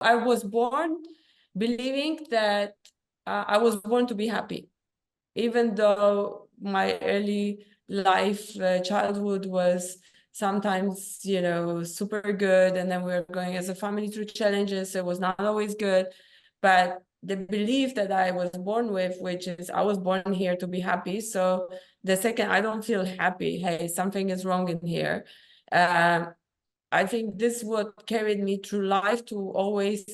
I was born believing that I was born to be happy, even though my early life, childhood was sometimes, super good. And then we were going as a family through challenges. It was not always good. But the belief that I was born with, which is I was born here to be happy. So the second I don't feel happy, hey, something is wrong in here. I think this what carried me through life, to always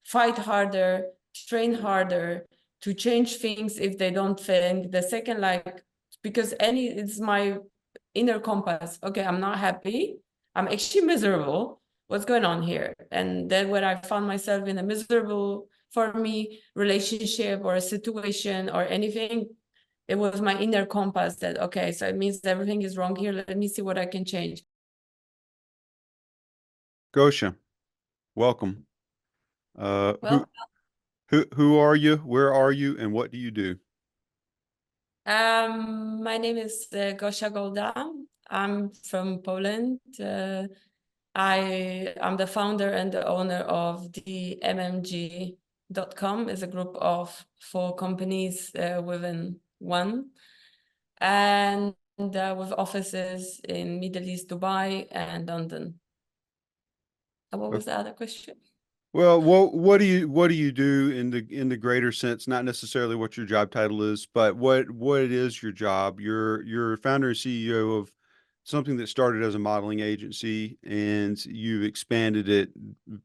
fight harder, train harder, to change things if they don't fit. The second, because it's my inner compass. Okay, I'm not happy. I'm actually miserable. What's going on here? And then when I found myself in a miserable, for me, relationship or a situation or anything, it was my inner compass that, okay, so it means everything is wrong here. Let me see what I can change. Gosia, welcome. Uh, who Well, who are you? Where are you? And what do you do? my name is Gosia Golda. I'm from Poland. I'm the founder and the owner of the MMG.com, is a group of 4 companies within one, and with offices in Middle East, Dubai, and London. What Uh, was the other question? Well, what do you do in the greater sense? Not necessarily what your job title is, but what it is your job. You're founder and CEO of something that started as a modeling agency, and you've expanded it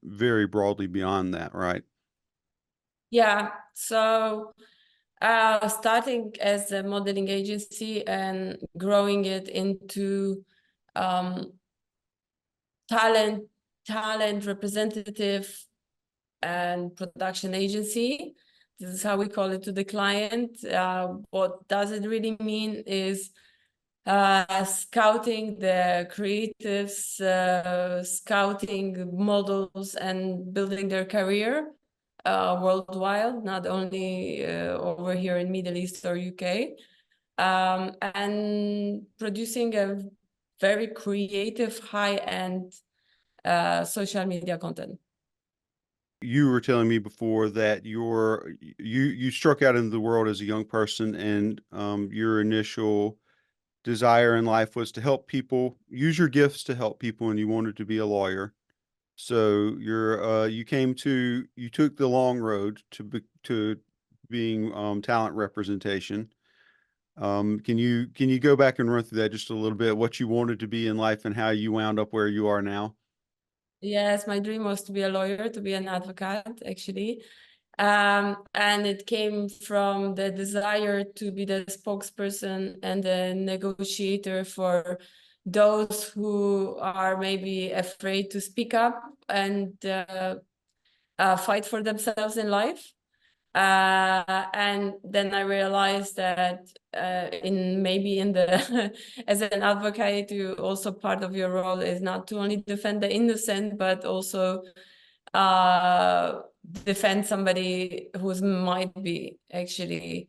very broadly beyond that, right? Yeah, so starting as a modeling agency and growing it into um, talent representative and production agency. This is how we call it to the client. What does it really mean is scouting the creatives, scouting models, and building their career worldwide, not only over here in Middle East or UK, and producing a very creative, high-end social media content. You were telling me before that you struck out into the world as a young person, and your initial desire in life was to help people, use your gifts to help people, and you wanted to be a lawyer. So you took the long road to being talent representation. Can you go back and run through that just a little bit, what you wanted to be in life and how you wound up where you are now? Yes, my dream was to be a lawyer, to be an advocate, actually. And it came from the desire to be the spokesperson and the negotiator for those who are maybe afraid to speak up and fight for themselves in life. And then I realized that in the as an advocate, you also, part of your role is not to only defend the innocent, but also defend somebody who might be actually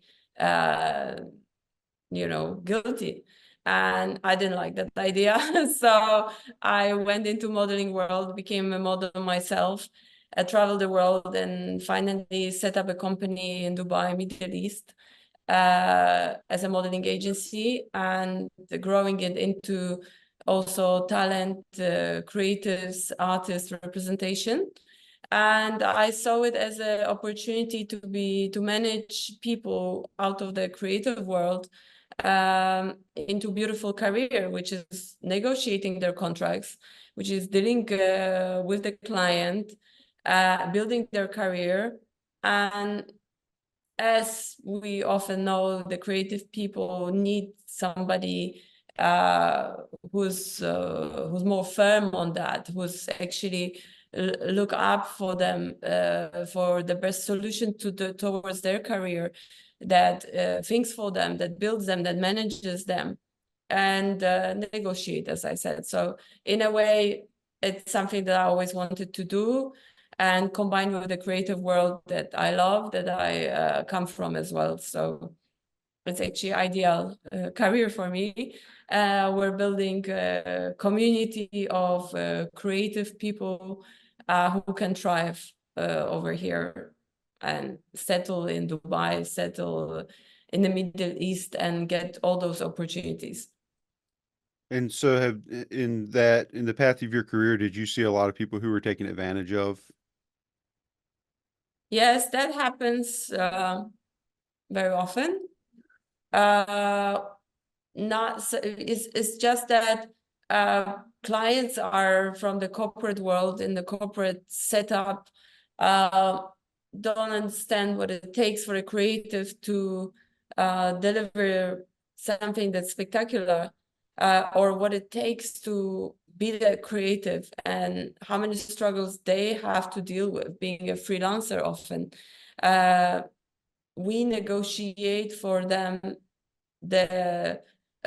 guilty. And I didn't like that idea. So I went into modeling world, became a model myself. I traveled the world and finally set up a company in Dubai, Middle East, as a modeling agency, and growing it into also talent, creatives, artists representation. And I saw it as an opportunity to manage people out of the creative world into beautiful career, which is negotiating their contracts, which is dealing with the client, building their career. And as we often know, the creative people need somebody who's more firm on that, who's actually look up for them for the best solution towards their career, that thinks for them, that builds them, that manages them, and negotiate, as I said. So in a way, it's something that I always wanted to do, and combined with the creative world that I love, that I come from as well. So it's actually ideal career for me. We're building a community of creative people who can thrive over here and settle in Dubai, settle in the Middle East, and get all those opportunities. And so in the path of your career, did you see a lot of people who were taken advantage of? Yes, that happens very often. Uh, not so, it's just that clients are from the corporate world, in the corporate setup, uh, don't understand what it takes for a creative to deliver something that's spectacular, or what it takes to be that creative, and how many struggles they have to deal with being a freelancer often. We negotiate for them the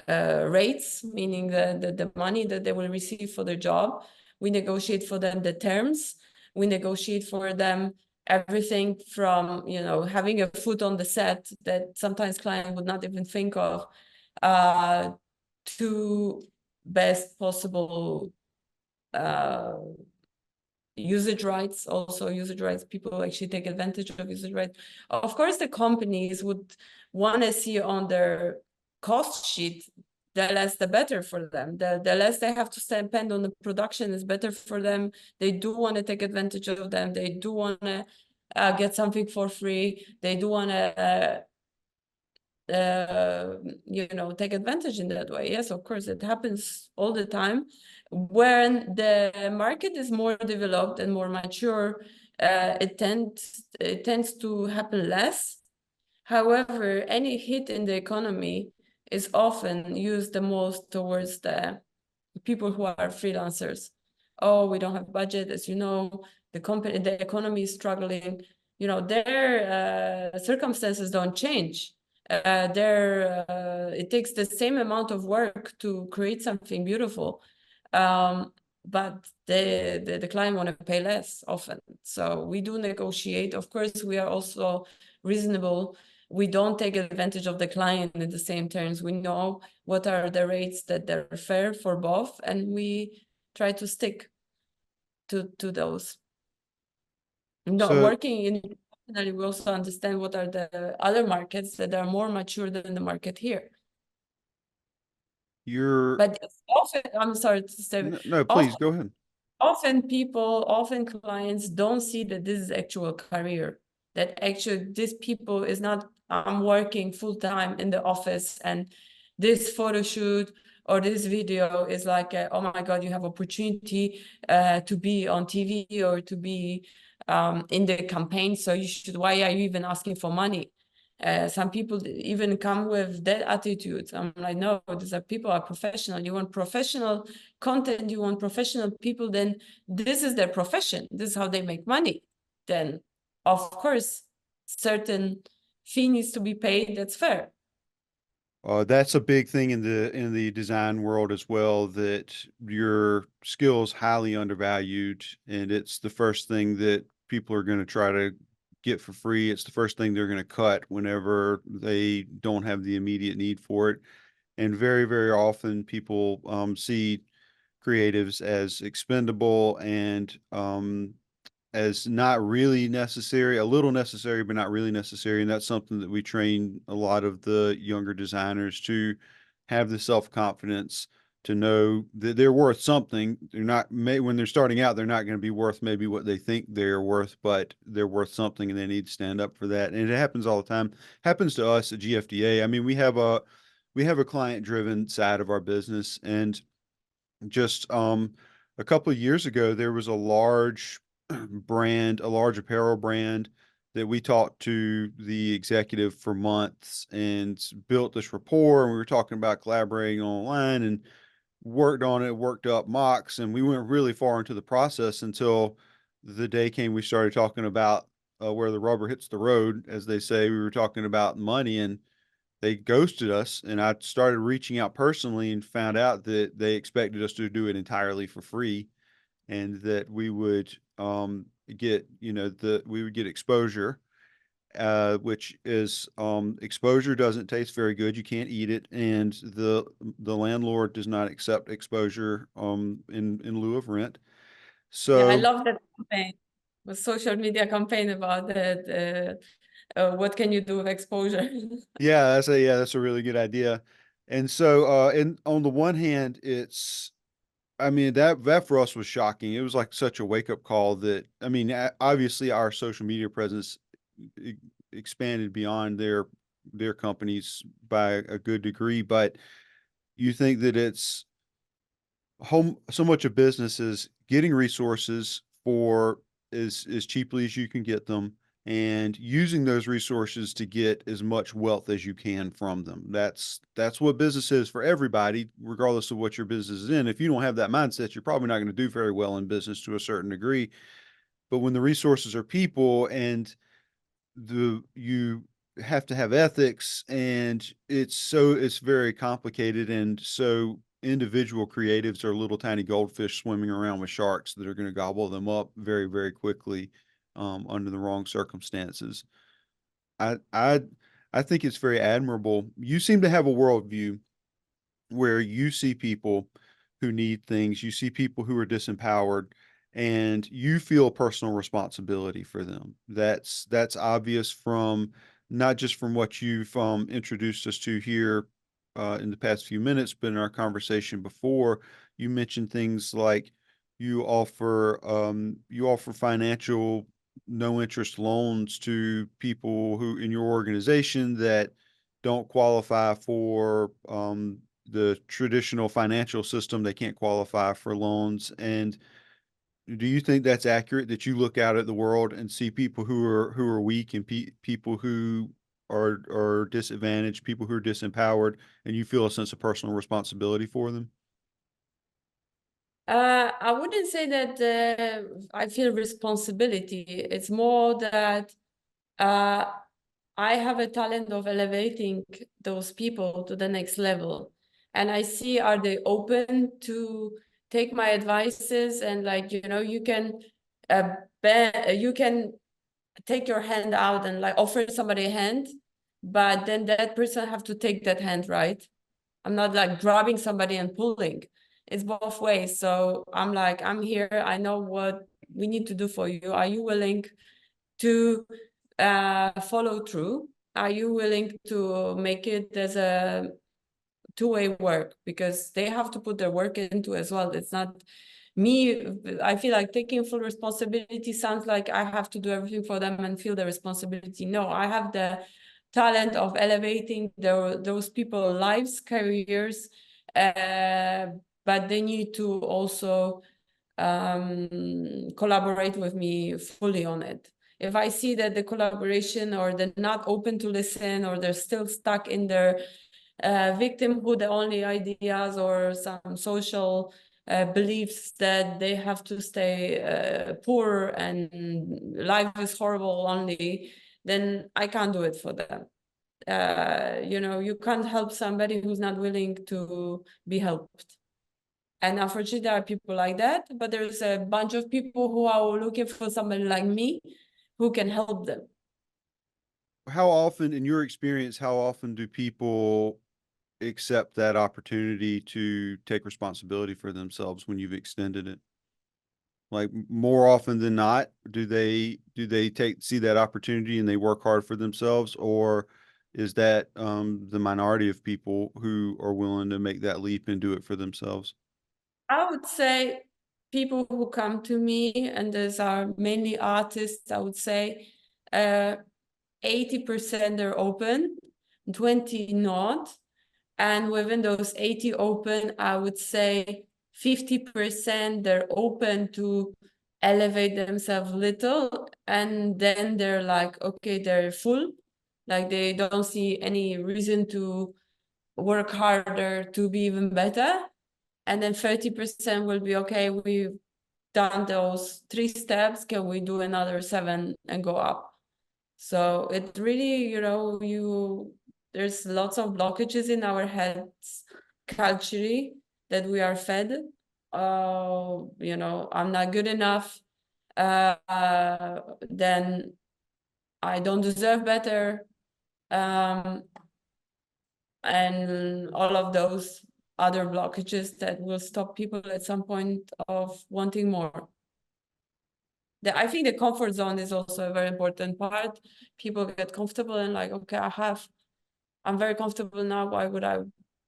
rates, meaning the money that they will receive for their job. We negotiate for them the terms. We negotiate for them everything from, having a foot on the set that sometimes client would not even think of, to best possible usage rights. Also usage rights, people actually take advantage of usage rights. Of course, the companies would want to see on their cost sheet, the less the better for them. The less they have to spend on the production is better for them. They do want to take advantage of them. They do want to get something for free. They do want to take advantage in that way. Yes, of course, it happens all the time. When the market is more developed and more mature, it tends to happen less. However, any hit in the economy is often used the most towards the people who are freelancers. Oh, we don't have budget, as you know, the economy is struggling. Their circumstances don't change. It takes the same amount of work to create something beautiful, but the client want to pay less often. So we do negotiate. Of course, we are also reasonable. We don't take advantage of the client in the same terms. We know what are the rates that they're fair for both, and we try to stick to those. So Working internationally, we also understand what are the other markets that are more mature than the market here. you're But often, I'm sorry to say, no, please often go ahead. often clients don't see that this is actual career, that actually this people is not, I'm working full time in the office, and this photo shoot or this video is like, oh my God, you have opportunity to be on TV or to be in the campaign. So why are you even asking for money? Some people even come with that attitude. I'm like, no, people are professional. You want professional content, you want professional people, then this is their profession. This is how they make money. Then, of course, certain fee needs to be paid. That's fair. That's a big thing in the design world as well, that your skills highly undervalued, and it's the first thing that people are going to try to get for free. It's the first thing they're going to cut whenever they don't have the immediate need for it. And very, very often people see creatives as expendable and as not really necessary, a little necessary, but not really necessary. And that's something that we train a lot of the younger designers to have the self-confidence to know that they're worth something. They're not, when they're starting out, they're not going to be worth maybe what they think they're worth, but they're worth something, and they need to stand up for that. And it happens all the time. Happens to us at GFDA. I mean, we have a client-driven side of our business, and just a couple of years ago, there was a large brand, a large apparel brand that we talked to the executive for months and built this rapport. And we were talking about collaborating online and worked on it, worked up mocks, and we went really far into the process until the day came we started talking about where the rubber hits the road, as they say. We were talking about money, and they ghosted us, and I started reaching out personally and found out that they expected us to do it entirely for free, and that we would get, we would get exposure, which is exposure doesn't taste very good. You can't eat it, and the landlord does not accept exposure in lieu of rent. Yeah, I So love that campaign. social media campaign about that. What can you do with exposure? That's a really good idea. And so, and on the one hand, I mean, that for us was shocking. It was like such a wake up call that, I mean, obviously our social media presence e- expanded beyond their companies by a good degree, but you think that it's so much of business is getting resources for as cheaply as you can get them and using those resources to get as much wealth as you can from them. That's what business is for everybody, regardless of what your business is in. If you don't have that mindset, you're probably not going to do very well in business to a certain degree. But when the resources are people and you have to have ethics, and it's very complicated, and so individual creatives are little tiny goldfish swimming around with sharks that are going to gobble them up very, very quickly, under the wrong circumstances. I I I think it's very admirable. You seem to have a worldview where you see people who need things, you see people who are disempowered, and you feel personal responsibility for them. That's obvious from not just from what you've introduced us to here in the past few minutes, but in our conversation before, you mentioned things like you offer financial no interest loans to people who in your organization that don't qualify for the traditional financial system. They can't qualify for loans. And do you think that's accurate, that you look out at the world and see people who are weak and people who are disadvantaged, people who are disempowered, and you feel a sense of personal responsibility for them? I wouldn't say that I feel responsibility. It's more that uh, I have a talent of elevating those people to the next level. And I see, are they open to take my advices? And like, you can you can take your hand out and like offer somebody a hand, but then that person have to take that hand, right? I'm not like grabbing somebody and pulling. It's both ways. So I'm like, I'm here. I know what we need to do for you. Are you willing to follow through? Are you willing to make it as a two-way work? Because they have to put their work into as well. It's not me. I feel like taking full responsibility sounds like I have to do everything for them and feel the responsibility. No, I have the talent of elevating those people's lives, careers, but they need to also collaborate with me fully on it. If I see that the collaboration or they're not open to listen or they're still stuck in their victimhood only ideas or some social beliefs that they have to stay poor and life is horrible only, then I can't do it for them. You can't help somebody who's not willing to be helped. And unfortunately, there are people like that, but there's a bunch of people who are looking for somebody like me who can help them. How often, in your experience, how often do people accept that opportunity to take responsibility for themselves when you've extended it? Like more often than not, do they see that opportunity and they work hard for themselves, or is that the minority of people who are willing to make that leap and do it for themselves? I would say people who come to me, and those are mainly artists, I would say 80% they're open, 20 not. And within those 80 open, I would say 50% they're open to elevate themselves a little. And then they're like, okay, they're full. Like they don't see any reason to work harder to be even better. And then 30% will be, okay, we've done those 3 steps. Can we do another 7 and go up? So it really, there's lots of blockages in our heads culturally that we are fed. I'm not good enough. Then I don't deserve better. Um, and all of those other blockages that will stop people at some point of wanting more. I think the comfort zone is also a very important part. People get comfortable and like, okay, I'm very comfortable now. Why would I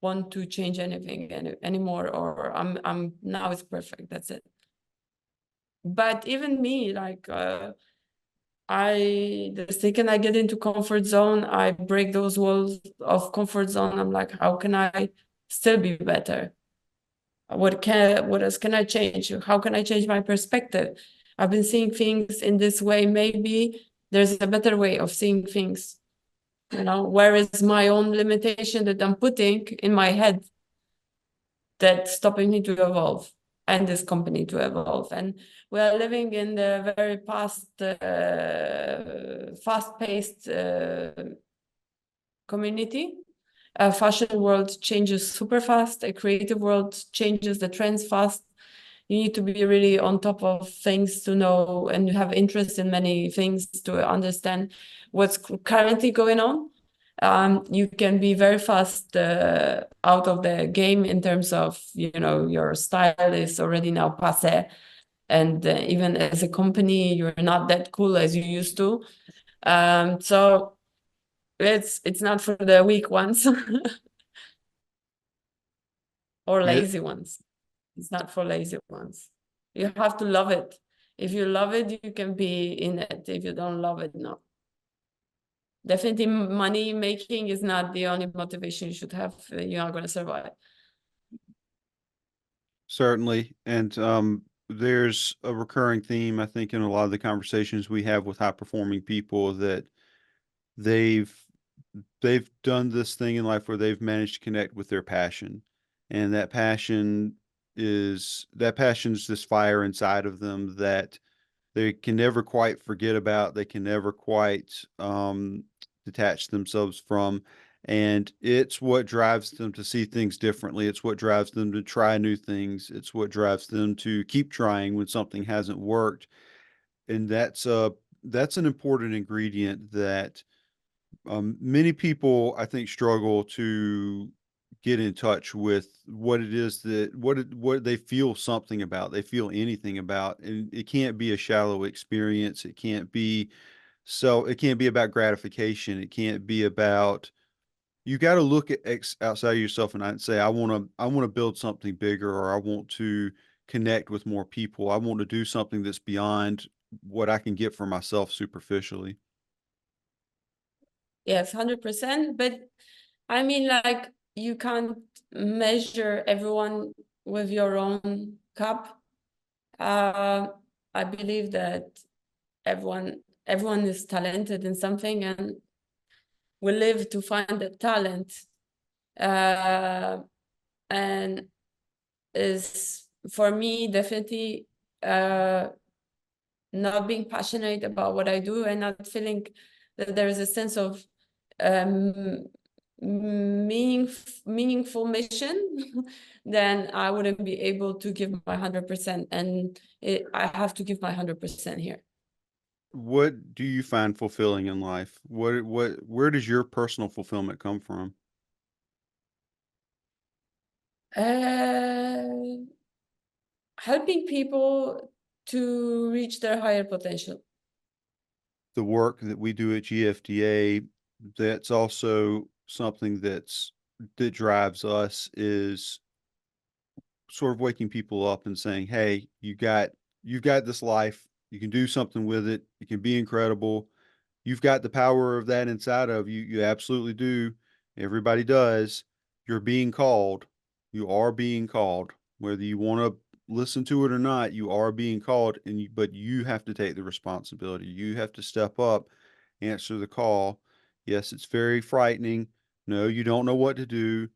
want to change anything anymore? Or I'm now it's perfect. That's it. But even me, like, the second I get into comfort zone, I break those walls of comfort zone. I'm like, how can I still be better? What else can I change? How can I change my perspective? I've been seeing things in this way. Maybe there's a better way of seeing things. Where is my own limitation that I'm putting in my head that's stopping me to evolve and this company to evolve? And we are living in the very fast-paced community. A fashion world changes super fast. A creative world changes the trends fast. You need to be really on top of things to know and have interest in many things to understand what's currently going on. You can be very fast out of the game in terms of, your style is already now passé. And even as a company, you're not that cool as you used to. So it's not for the weak ones or Yeah, lazy ones. It's not for lazy ones. You have to love it. If you love it, you can be in it. If you don't love it, no. Definitely money making is not the only motivation you should have. You're not going to survive. certainly. And there's a recurring theme, I think, in a lot of the conversations we have with high performing people, that they've they've done this thing in life where they've managed to connect with their passion. And that passion's this fire inside of them that they can never quite forget about. They can never quite detach themselves from. And it's what drives them to see things differently. It's what drives them to try new things. It's what drives them to keep trying when something hasn't worked. And that's an important ingredient that many people, I think, struggle to get in touch with what it is that what they feel something about. They feel anything about, and it can't be a shallow experience. It can't be about gratification. It can't be about. You got to look at outside of yourself and say, I want to build something bigger, or I want to connect with more people. I want to do something that's beyond what I can get for myself superficially. Yes, 100%. But I mean, like, you can't measure everyone with your own cup. Uh, I believe that everyone is talented in something and will live to find that talent. And is for me definitely not being passionate about what I do and not feeling that there is a sense of um, meaningful mission, then I wouldn't be able to give my 100%. And I have to give my 100% here. What do you find fulfilling in life? Where does your personal fulfillment come from? Uh, Helping people to reach their higher potential. The work that we do at GFDA, that's also something that drives us, is sort of waking people up and saying, "Hey, you've got this life. You can do something with it. It can be incredible. You've got the power of that inside of you. You absolutely do. Everybody does. You're being called. You are being called. Whether you want to listen to it or not, you are being called, but you have to take the responsibility. You have to step up, answer the call. Yes, it's very frightening. No, you don't know what to do.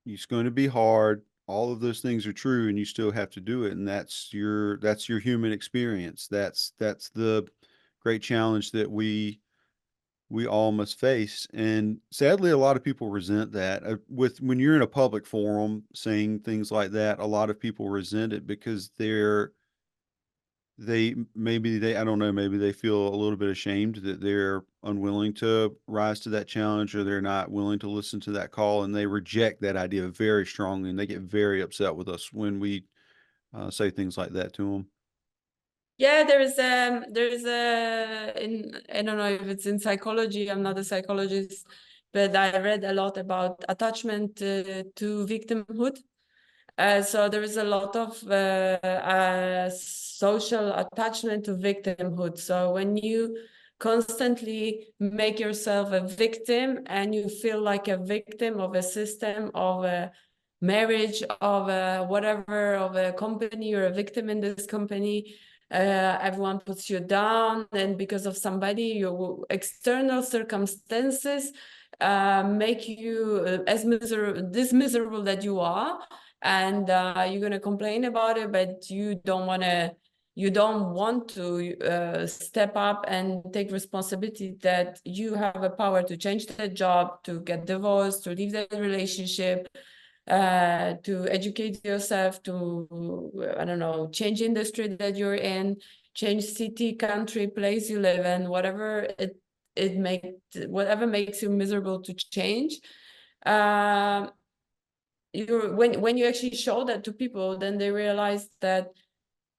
It's going to be hard. All of those things are true, and you still have to do it. And that's your human experience. That's the great challenge that we all must face. And sadly, a lot of people resent that. With when you're in a public forum saying things like that, a lot of people resent it because I don't know, maybe they feel a little bit ashamed that they're unwilling to rise to that challenge, or they're not willing to listen to that call, and they reject that idea very strongly, and they get very upset with us when we say things like that to them. Yeah, I don't know if it's in psychology, I'm not a psychologist, but I read a lot about attachment to victimhood. So there is a lot of social attachment to victimhood. So when you constantly make yourself a victim and you feel like a victim of a system, of a marriage, of a whatever, of a company, you're a victim in this company, everyone puts you down, and because of somebody, your external circumstances make you this miserable that you are, and you're going to complain about it, but you don't want to step up and take responsibility that you have a power to change that job, to get divorced, to leave that relationship, to educate yourself, to, I don't know, change industry that you're in, change city, country, place you live in, whatever whatever makes you miserable to change. When you actually show that to people, then they realize that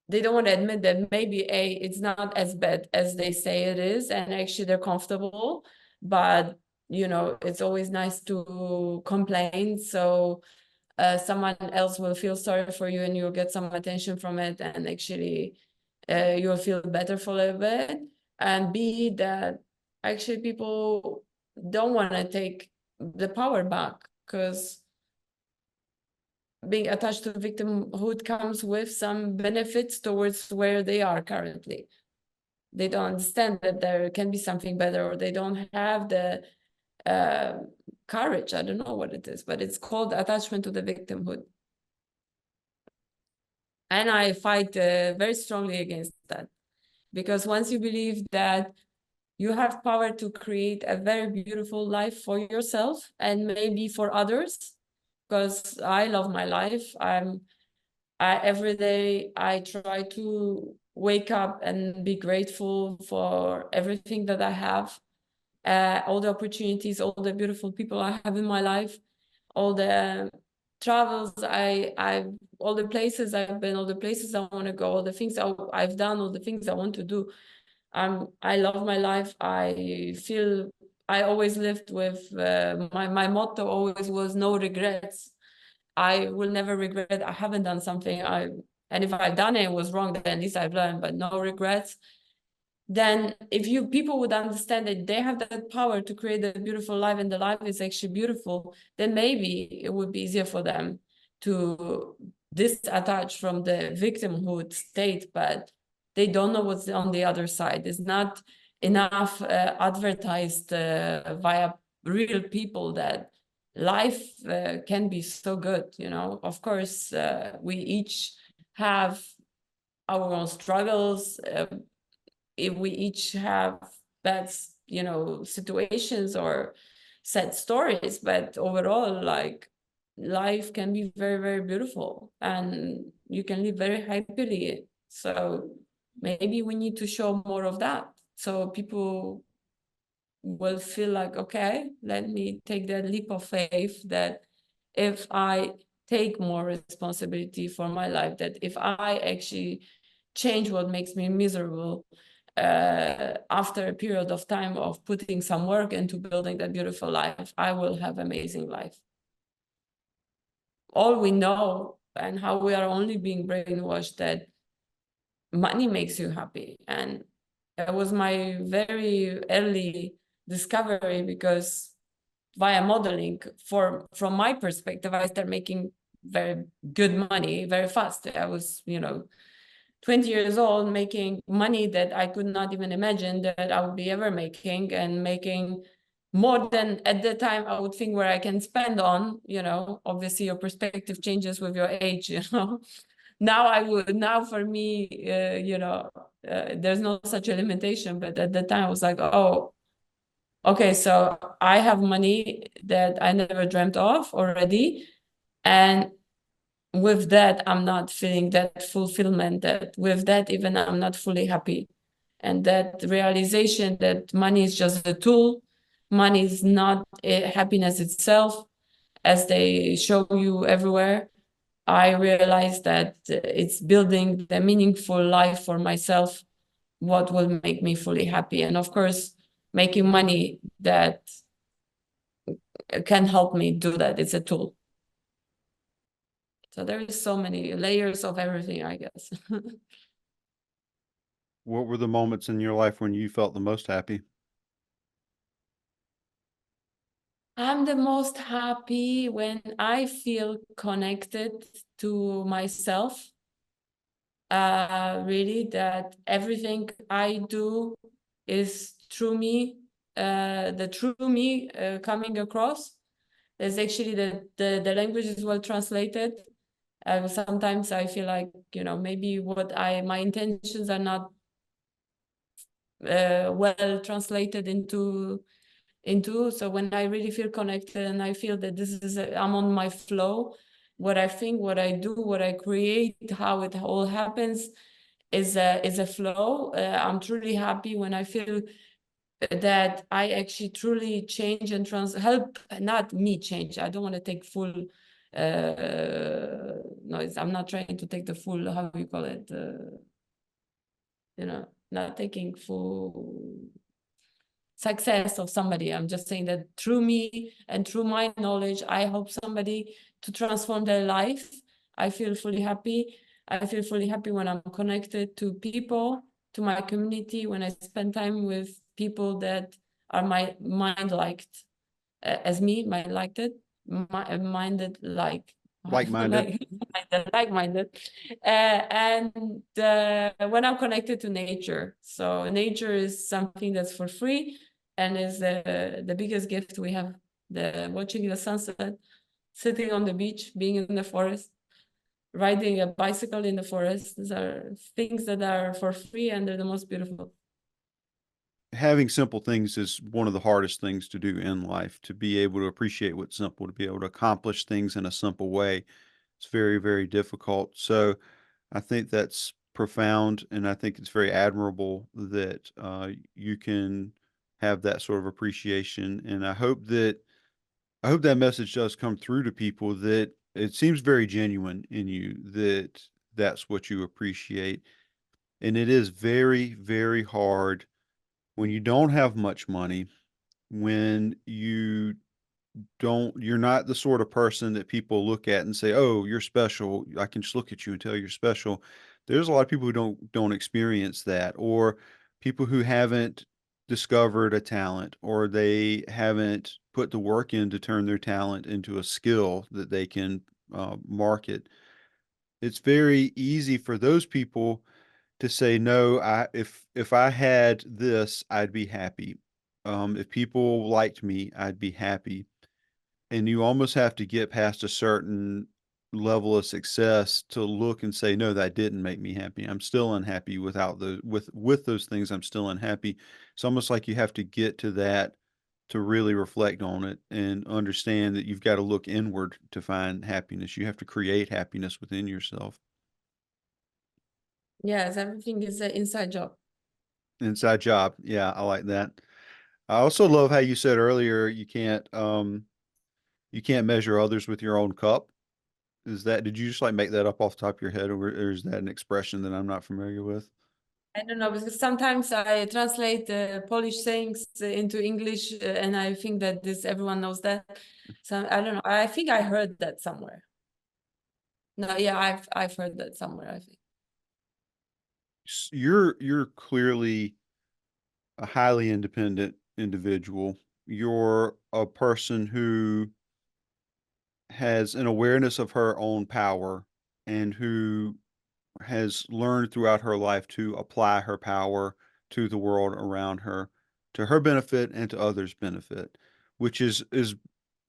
they don't want to admit that maybe it's not as bad as they say it is, and actually they're comfortable, but it's always nice to complain, so someone else will feel sorry for you and you'll get some attention from it, and actually you'll feel better for a little bit. And B, that actually people don't want to take the power back, because being attached to victimhood comes with some benefits towards where they are currently. They don't understand that there can be something better, or they don't have the courage. I don't know what it is, but it's called attachment to the victimhood. And I fight very strongly against that, because once you believe that you have power to create a very beautiful life for yourself and maybe for others, because I love my life. Every day I try to wake up and be grateful for everything that I have, all the opportunities, all the beautiful people I have in my life, all the travels all the places I've been, all the places I want to go, all the things I've done, all the things I want to do. I love my life. I feel I always lived with my motto always was no regrets. I will never regret I haven't done something. And if I've done it, it was wrong, then at least I've learned, but no regrets. Then if people would understand that they have that power to create a beautiful life, and the life is actually beautiful, then maybe it would be easier for them to disattach from the victimhood state, but they don't know what's on the other side. It's not enough advertised via real people that life can be so good. Of course, we each have our own struggles. If we each have bad, situations or sad stories, but overall, like, life can be very, very beautiful, and you can live very happily. So maybe we need to show more of that, so people will feel like, okay, let me take that leap of faith, that if I take more responsibility for my life, that if I actually change what makes me miserable, after a period of time of putting some work into building that beautiful life, I will have amazing life. All we know, and how we are only being brainwashed, that money makes you happy. And it was my very early discovery, because via modeling, from my perspective, I started making very good money very fast. I was, 20 years old, making money that I could not even imagine that I would be ever making, and making more than at the time I would think where I can spend on. Obviously your perspective changes with your age. Now for me, there's no such a limitation, but at the time I was like, oh, okay, so I have money that I never dreamt of already, and with that, I'm not feeling that fulfillment, that with that, even I'm not fully happy. And that realization that money is just a tool, money is not happiness itself, as they show you everywhere. I realized that it's building the meaningful life for myself, what will make me fully happy. And of course, making money that can help me do that. It's a tool. So there is so many layers of everything, I guess. What were the moments in your life when you felt the most happy? I'm the most happy when I feel connected to myself. Really, that everything I do is through me, the true me coming across. There's actually the language is well translated. Sometimes I feel like, maybe my intentions are not well translated into. So when I really feel connected and I feel that I'm on my flow, what I think, what I do, what I create, how it all happens is a flow. I'm truly happy when I feel that I actually truly change and help, not me change. I don't want to take full no, I'm not trying to take the full, how you call it, not taking full success of somebody. I'm just saying that through me and through my knowledge, I help somebody to transform their life. I feel fully happy. I feel fully happy when I'm connected to people, to my community, when I spend time with people that are my mind-liked, as me, mind-liked, minded like, Like-minded. like-minded, and when I'm connected to nature. So nature is something that's for free and is the biggest gift we have. Watching the sunset, sitting on the beach, being in the forest, riding a bicycle in the forest. These are things that are for free and they're the most beautiful. Having simple things is one of the hardest things to do in life, to be able to appreciate what's simple, to be able to accomplish things in a simple way. It's very, very difficult. So I think that's profound, and I think it's very admirable that you can have that sort of appreciation. And I hope that message does come through to people, that it seems very genuine in you, that that's what you appreciate. And it is very, very hard when you don't have much money, when you're not the sort of person that people look at and say, "Oh, you're special. I can just look at you and tell you're special." There's a lot of people who don't experience that, or people who haven't discovered a talent, or they haven't put the work in to turn their talent into a skill that they can market. It's very easy for those people to say, no, if I had this, I'd be happy. If people liked me, I'd be happy. And you almost have to get past a certain level of success to look and say, no, that didn't make me happy. I'm still unhappy without with those things. I'm still unhappy. It's almost like you have to get to that to really reflect on it and understand that you've got to look inward to find happiness. You have to create happiness within yourself. Yes, everything is an inside job. Inside job. Yeah, I like that. I also love how you said earlier you can't measure others with your own cup. Did you just like make that up off the top of your head, or is that an expression that I'm not familiar with? I don't know, because sometimes I translate Polish sayings into English, and I think that everyone knows that. So I don't know. I think I heard that somewhere. No, yeah, I've heard that somewhere, I think. You're clearly a highly independent individual. You're a person who has an awareness of her own power, and who has learned throughout her life to apply her power to the world around her, to her benefit and to others' benefit, which is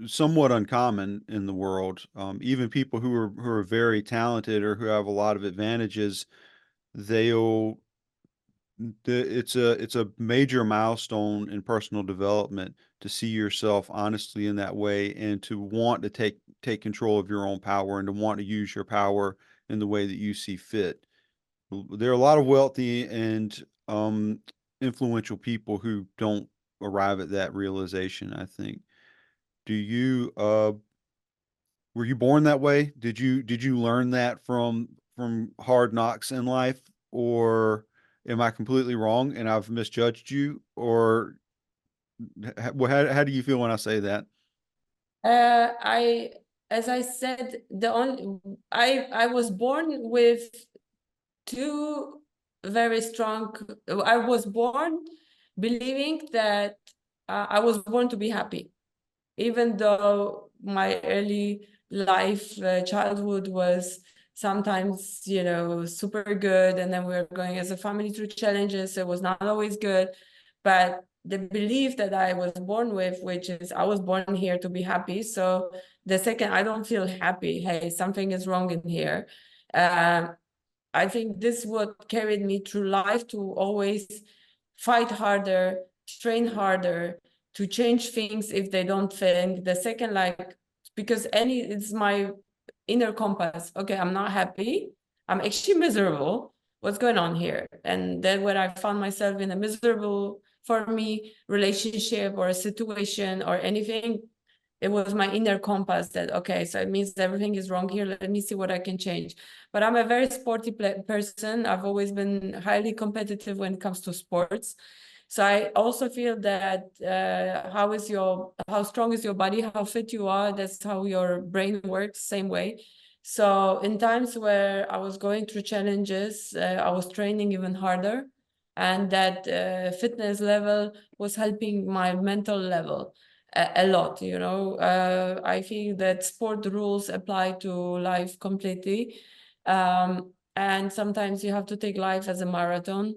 somewhat uncommon in the world. Even people who are very talented or who have a lot of advantages, they'll it's a major milestone in personal development to see yourself honestly in that way, and to want to take control of your own power, and to want to use your power in the way that you see fit. There are a lot of wealthy and influential people who don't arrive at that realization, I think. Do you Were you born that way? Did you learn that from hard knocks in life, or am I completely wrong and I've misjudged you? Or how do you feel when I say that? I, as I said, I was born with two very strong. I was born believing that I was born to be happy, even though my early life, childhood was sometimes, super good. And then we were going as a family through challenges. It was not always good. But the belief that I was born with, which is I was born here to be happy. So the second I don't feel happy, hey, something is wrong in here. I think this what carried me through life to always fight harder, train harder, to change things if they don't fit. The second, like, because it's my inner compass. Okay, I'm not happy. I'm actually miserable. What's going on here? And then when I found myself in a miserable, for me, relationship or a situation or anything, it was my inner compass that, okay, so it means everything is wrong here. Let me see what I can change. But I'm a very sporty person. I've always been highly competitive when it comes to sports. So I also feel that how strong is your body, how fit you are, that's how your brain works, same way. So in times where I was going through challenges, I was training even harder. And that fitness level was helping my mental level a lot. I feel that sport rules apply to life completely. And sometimes you have to take life as a marathon.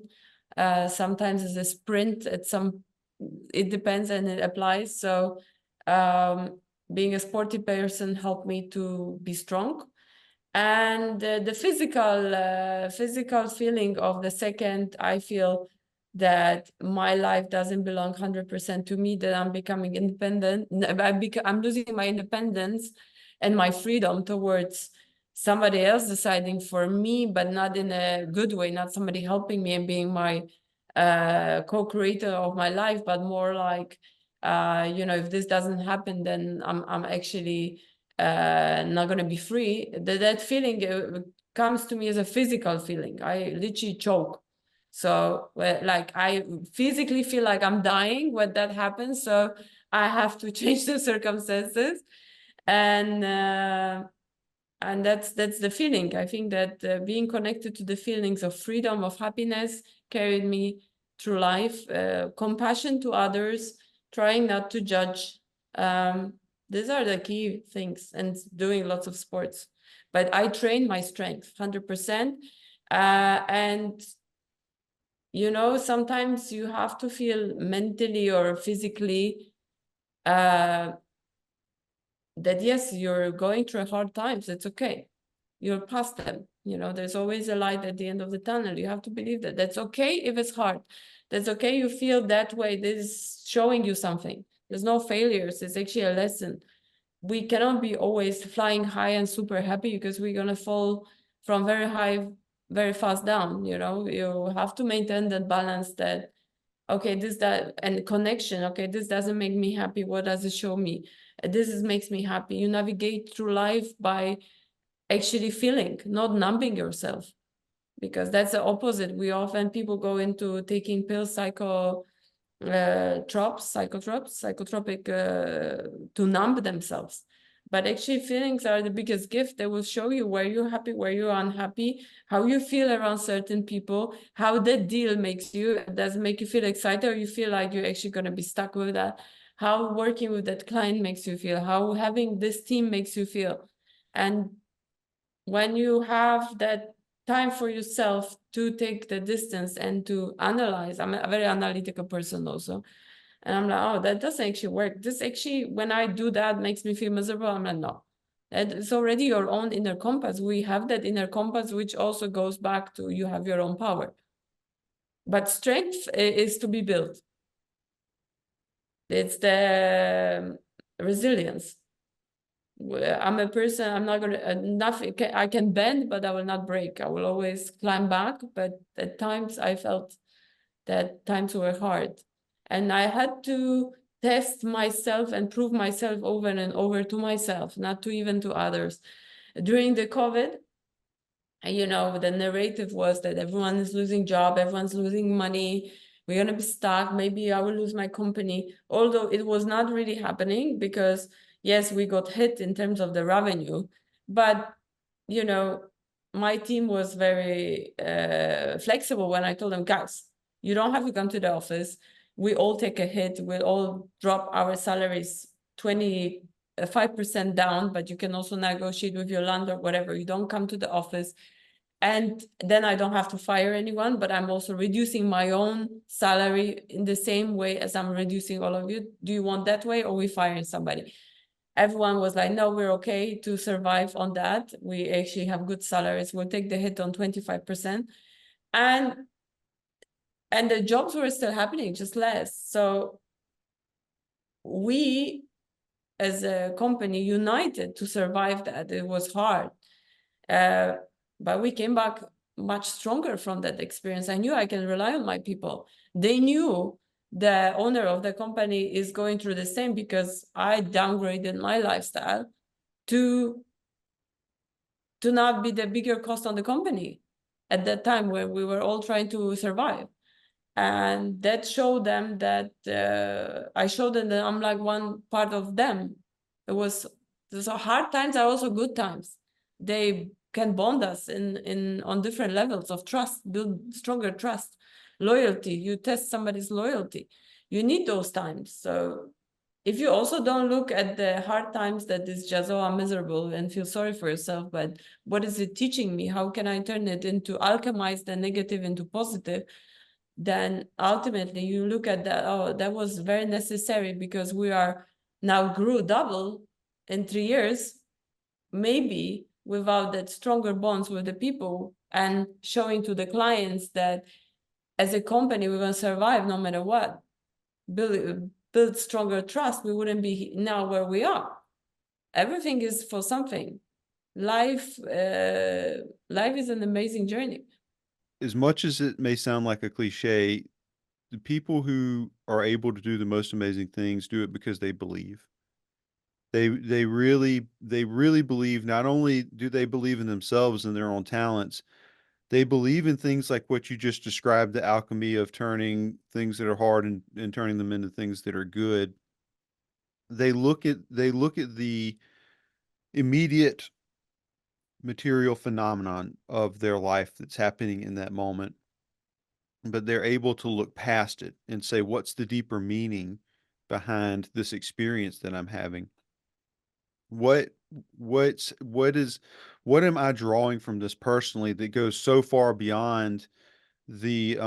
Sometimes as a sprint. It depends and it applies. So being a sporty person helped me to be strong. And the physical feeling of the second I feel that my life doesn't belong 100% to me, that I'm becoming independent, I'm losing my independence and my freedom towards somebody else deciding for me, but not in a good way, not somebody helping me and being my co-creator of my life, but more like, if this doesn't happen, then I'm actually not going to be free. That feeling comes to me as a physical feeling. I literally choke. So like I physically feel like I'm dying when that happens. So I have to change the circumstances. And that's the feeling. I think that being connected to the feelings of freedom, of happiness, carried me through life. Compassion to others, trying not to judge. These are the key things, and doing lots of sports. But I train my strength 100%. And sometimes you have to feel mentally or physically that yes, you're going through hard times. It's okay. You're past them. There's always a light at the end of the tunnel. You have to believe that. That's okay if it's hard. That's okay. You feel that way. This is showing you something. There's no failures. It's actually a lesson. We cannot be always flying high and super happy, because we're going to fall from very high very fast down. You have to maintain that balance, that okay, and connection. Okay, this doesn't make me happy. What does it show me? Makes me happy. You navigate through life by actually feeling, not numbing yourself, because that's the opposite. People go into taking pills, psychotropic, to numb themselves. But actually feelings are the biggest gift. They will show you where you're happy, where you're unhappy, how you feel around certain people, how that deal makes you. Does it make you feel excited, or you feel like you're actually going to be stuck with that? How working with that client makes you feel, how having this team makes you feel. And when you have that time for yourself to take the distance and to analyze, I'm a very analytical person also. And I'm like, oh, that doesn't actually work. This actually, when I do that, makes me feel miserable. I'm like, no, it's already your own inner compass. We have that inner compass, which also goes back to you have your own power. But strength is to be built. It's the resilience. I'm a person, I'm not gonna, nothing, I can bend, but I will not break. I will always climb back. But at times I felt that times were hard. And I had to test myself and prove myself over and over to myself, not to even to others. During the COVID, you know, the narrative was that everyone is losing job, everyone's losing money, we're going to be stuck, maybe I will lose my company, although it was not really happening because, yes, we got hit in terms of the revenue, but, you know, my team was very flexible when I told them, guys, you don't have to come to the office. We all take a hit. We'll all drop our salaries 25% down, but you can also negotiate with your landlord, whatever. You don't come to the office. And then I don't have to fire anyone, but I'm also reducing my own salary in the same way as I'm reducing all of you. Do you want that way, or we firing somebody? Everyone was like, no, we're okay to survive on that. We actually have good salaries. We'll take the hit on 25%. And the jobs were still happening, just less. So we, as a company, united to survive that. It was hard. But we came back much stronger from that experience. I knew I can rely on my people. They knew the owner of the company is going through the same, because I downgraded my lifestyle to not be the bigger cost on the company at that time when we were all trying to survive. And that showed them that I showed them that I'm like one part of them. There's hard times are also good times. They can bond us in on different levels of trust, build stronger trust, loyalty. You test somebody's loyalty. You need those times. So if you also don't look at the hard times that is just, oh, I'm miserable, and feel sorry for yourself, but what is it teaching me? How can I turn it into, alchemize the negative into positive? Then ultimately you look at that, oh, that was very necessary, because we are now grew double in 3 years. Maybe without that stronger bonds with the people and showing to the clients that as a company we're going to survive no matter what, build stronger trust, we wouldn't be now where we are. Everything is for something. Life is an amazing journey. As much as it may sound like a cliche, the people who are able to do the most amazing things do it because they believe. They really believe. Not only do they believe in themselves and their own talents, they believe in things like what you just described, the alchemy of turning things that are hard and turning them into things that are good. They look at the immediate material phenomenon of their life that's happening in that moment, but they're able to look past it and say, what's the deeper meaning behind this experience that I'm having? What am I drawing from this personally that goes so far beyond the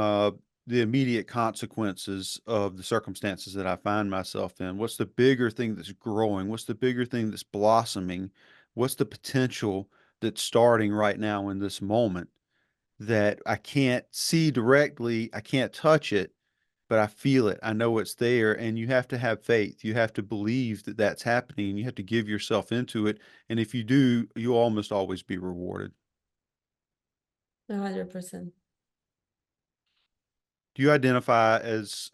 immediate consequences of the circumstances that I find myself in? What's the bigger thing that's growing? What's the bigger thing that's blossoming? What's the potential that's starting right now in this moment that I can't see directly, I can't touch it, but I feel it. I know it's there, and you have to have faith. You have to believe that that's happening, and you have to give yourself into it. And if you do, you'll almost always be rewarded. 100%. Do you identify as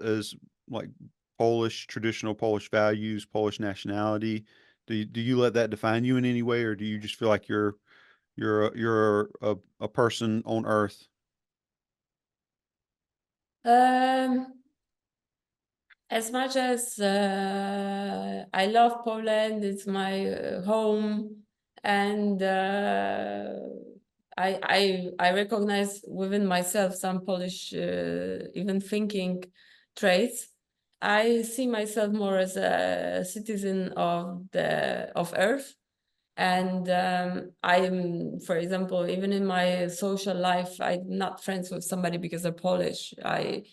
like Polish, traditional Polish values, Polish nationality? Do you let that define you in any way, or do you just feel like you're a person on earth? As much as I love Poland, it's my home, and I recognize within myself some Polish even thinking traits. I see myself more as a citizen of Earth, and I'm, for example, even in my social life, I'm not friends with somebody because they're Polish. I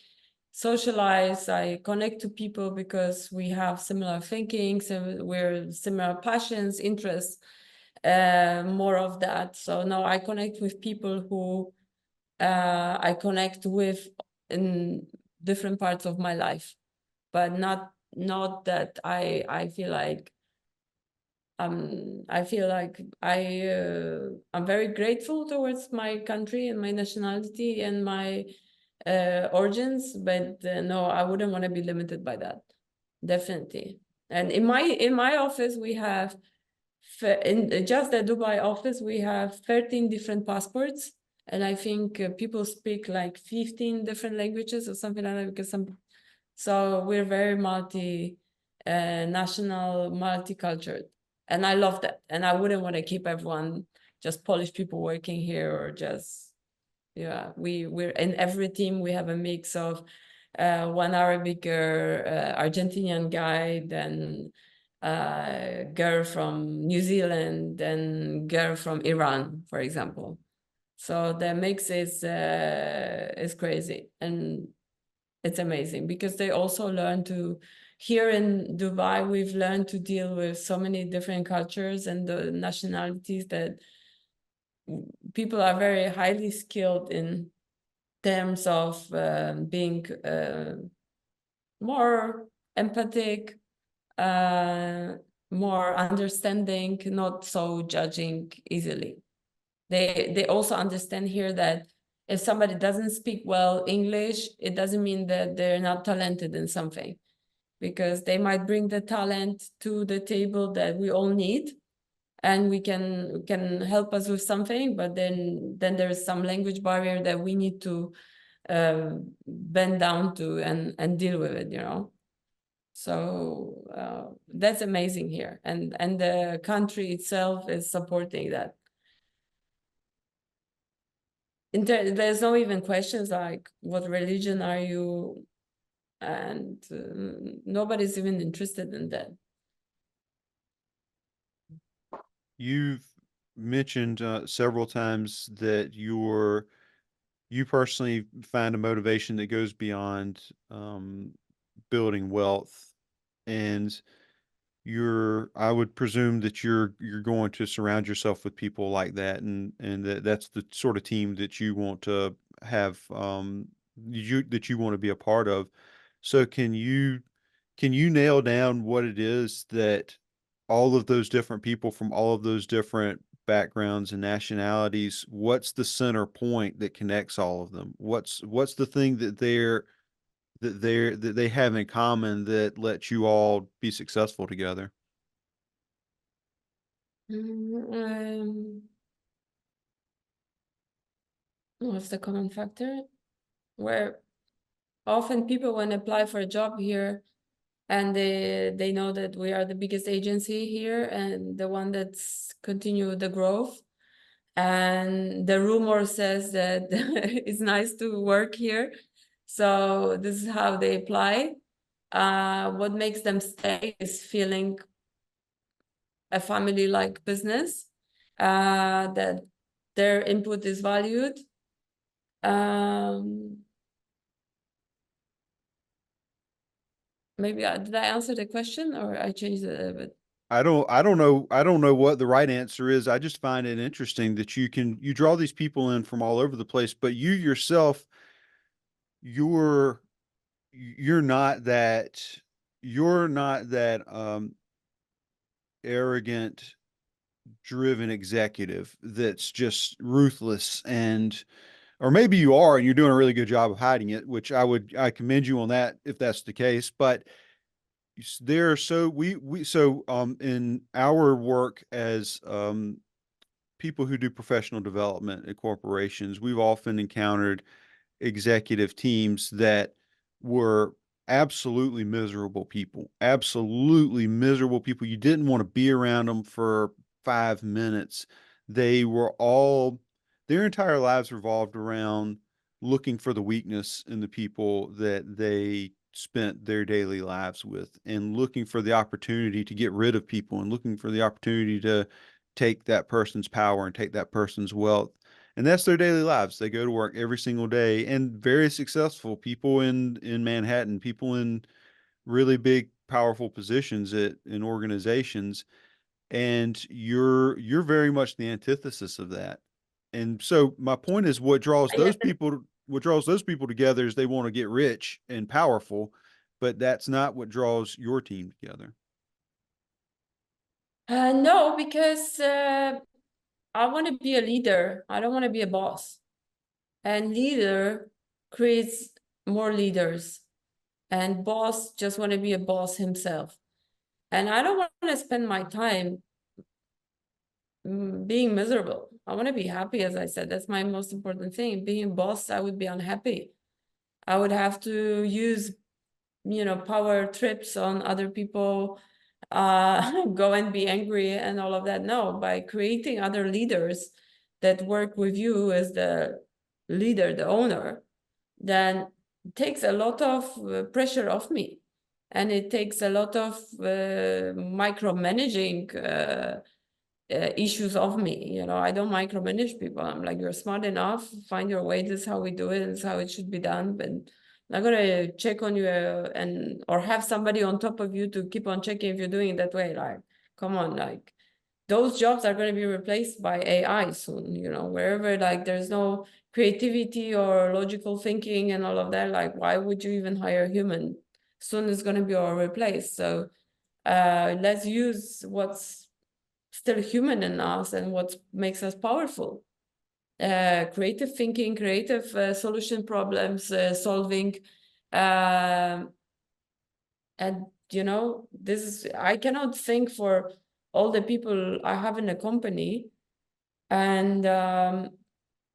socialize, I connect to people because we have similar thinking, so we're similar passions, interests, more of that. So now I connect with people who I connect with in different parts of my life, but not that I feel like I'm very grateful towards my country and my nationality and my origins, but no, I wouldn't want to be limited by that. definitely. And in my office, we have, in just the Dubai office, we have 13 different passports. And I think people speak like 15 different languages or something like that, because so we're very national, multicultural. And I love that. And I wouldn't want to keep everyone just Polish people working here, or just, yeah, we're in every team. We have a mix of one Arabic girl, Argentinian guy, then girl from New Zealand, then girl from Iran, for example. So the mix is crazy, and it's amazing, because they also learn to, here in Dubai, we've learned to deal with so many different cultures and the nationalities, that people are very highly skilled in terms of being more empathic, more understanding, not so judging easily. They also understand here that if somebody doesn't speak well English, it doesn't mean that they're not talented in something, because they might bring the talent to the table that we all need, and we can help us with something, but then there's some language barrier that we need to bend down to and deal with it, you know. So that's amazing here, and the country itself is supporting that. There's no even questions like, what religion are you? And nobody's even interested in that. You've mentioned several times that you personally find a motivation that goes beyond building wealth, and I would presume that you're going to surround yourself with people like that, and that's the sort of team that you want to have, that you want to be a part of. So can you nail down what it is that all of those different people from all of those different backgrounds and nationalities, what's the center point that connects all of them? What's the thing that they have in common that lets you all be successful together? What's the common factor? Where often people, when apply for a job here, and they know that we are the biggest agency here and the one that's continue the growth, and the rumor says that it's nice to work here, so this is how they apply. What makes them stay is feeling a family-like business, that their input is valued. Maybe did I answer the question, or I changed it a little bit? I don't know what the right answer is. I just find it interesting that you draw these people in from all over the place, but you yourself, you're you're not that you're not that arrogant, driven executive that's just ruthless, and or maybe you are and you're doing a really good job of hiding it, which I commend you on that if that's the case. But there, so in our work as people who do professional development at corporations, we've often encountered executive teams that were absolutely miserable people. You didn't want to be around them for 5 minutes. They were all, their entire lives revolved around looking for the weakness in the people that they spent their daily lives with, and looking for the opportunity to get rid of people, and looking for the opportunity to take that person's power and take that person's wealth. And that's their daily lives. They go to work every single day, and very successful people in Manhattan, people in really big, powerful positions in organizations. And you're very much the antithesis of that. And so my point is, what draws those people together is they want to get rich and powerful, but that's not what draws your team together. No, because I want to be a leader. I don't want to be a boss. And leader creates more leaders. and boss just want to be a boss himself. And I don't want to spend my time being miserable. I want to be happy, as I said. That's my most important thing. Being a boss, I would be unhappy. I would have to use, power trips on other people, go and be angry and all of that. No, by creating other leaders that work with you as the leader, the owner, then it takes a lot of pressure off me. And it takes a lot of micromanaging issues of me. I don't micromanage people. I'm like, you're smart enough, find your way. This is how we do it. This is how it should be done. But I'm not gonna check on you or have somebody on top of you to keep on checking if you're doing it that way. Like, come on, like those jobs are going to be replaced by AI soon. Wherever like there's no creativity or logical thinking and all of that. Like, why would you even hire a human? Soon it's going to be all replaced. So let's use what's still human in us and what makes us powerful. Creative thinking, creative solution problems solving. And this is, I cannot think for all the people I have in a company and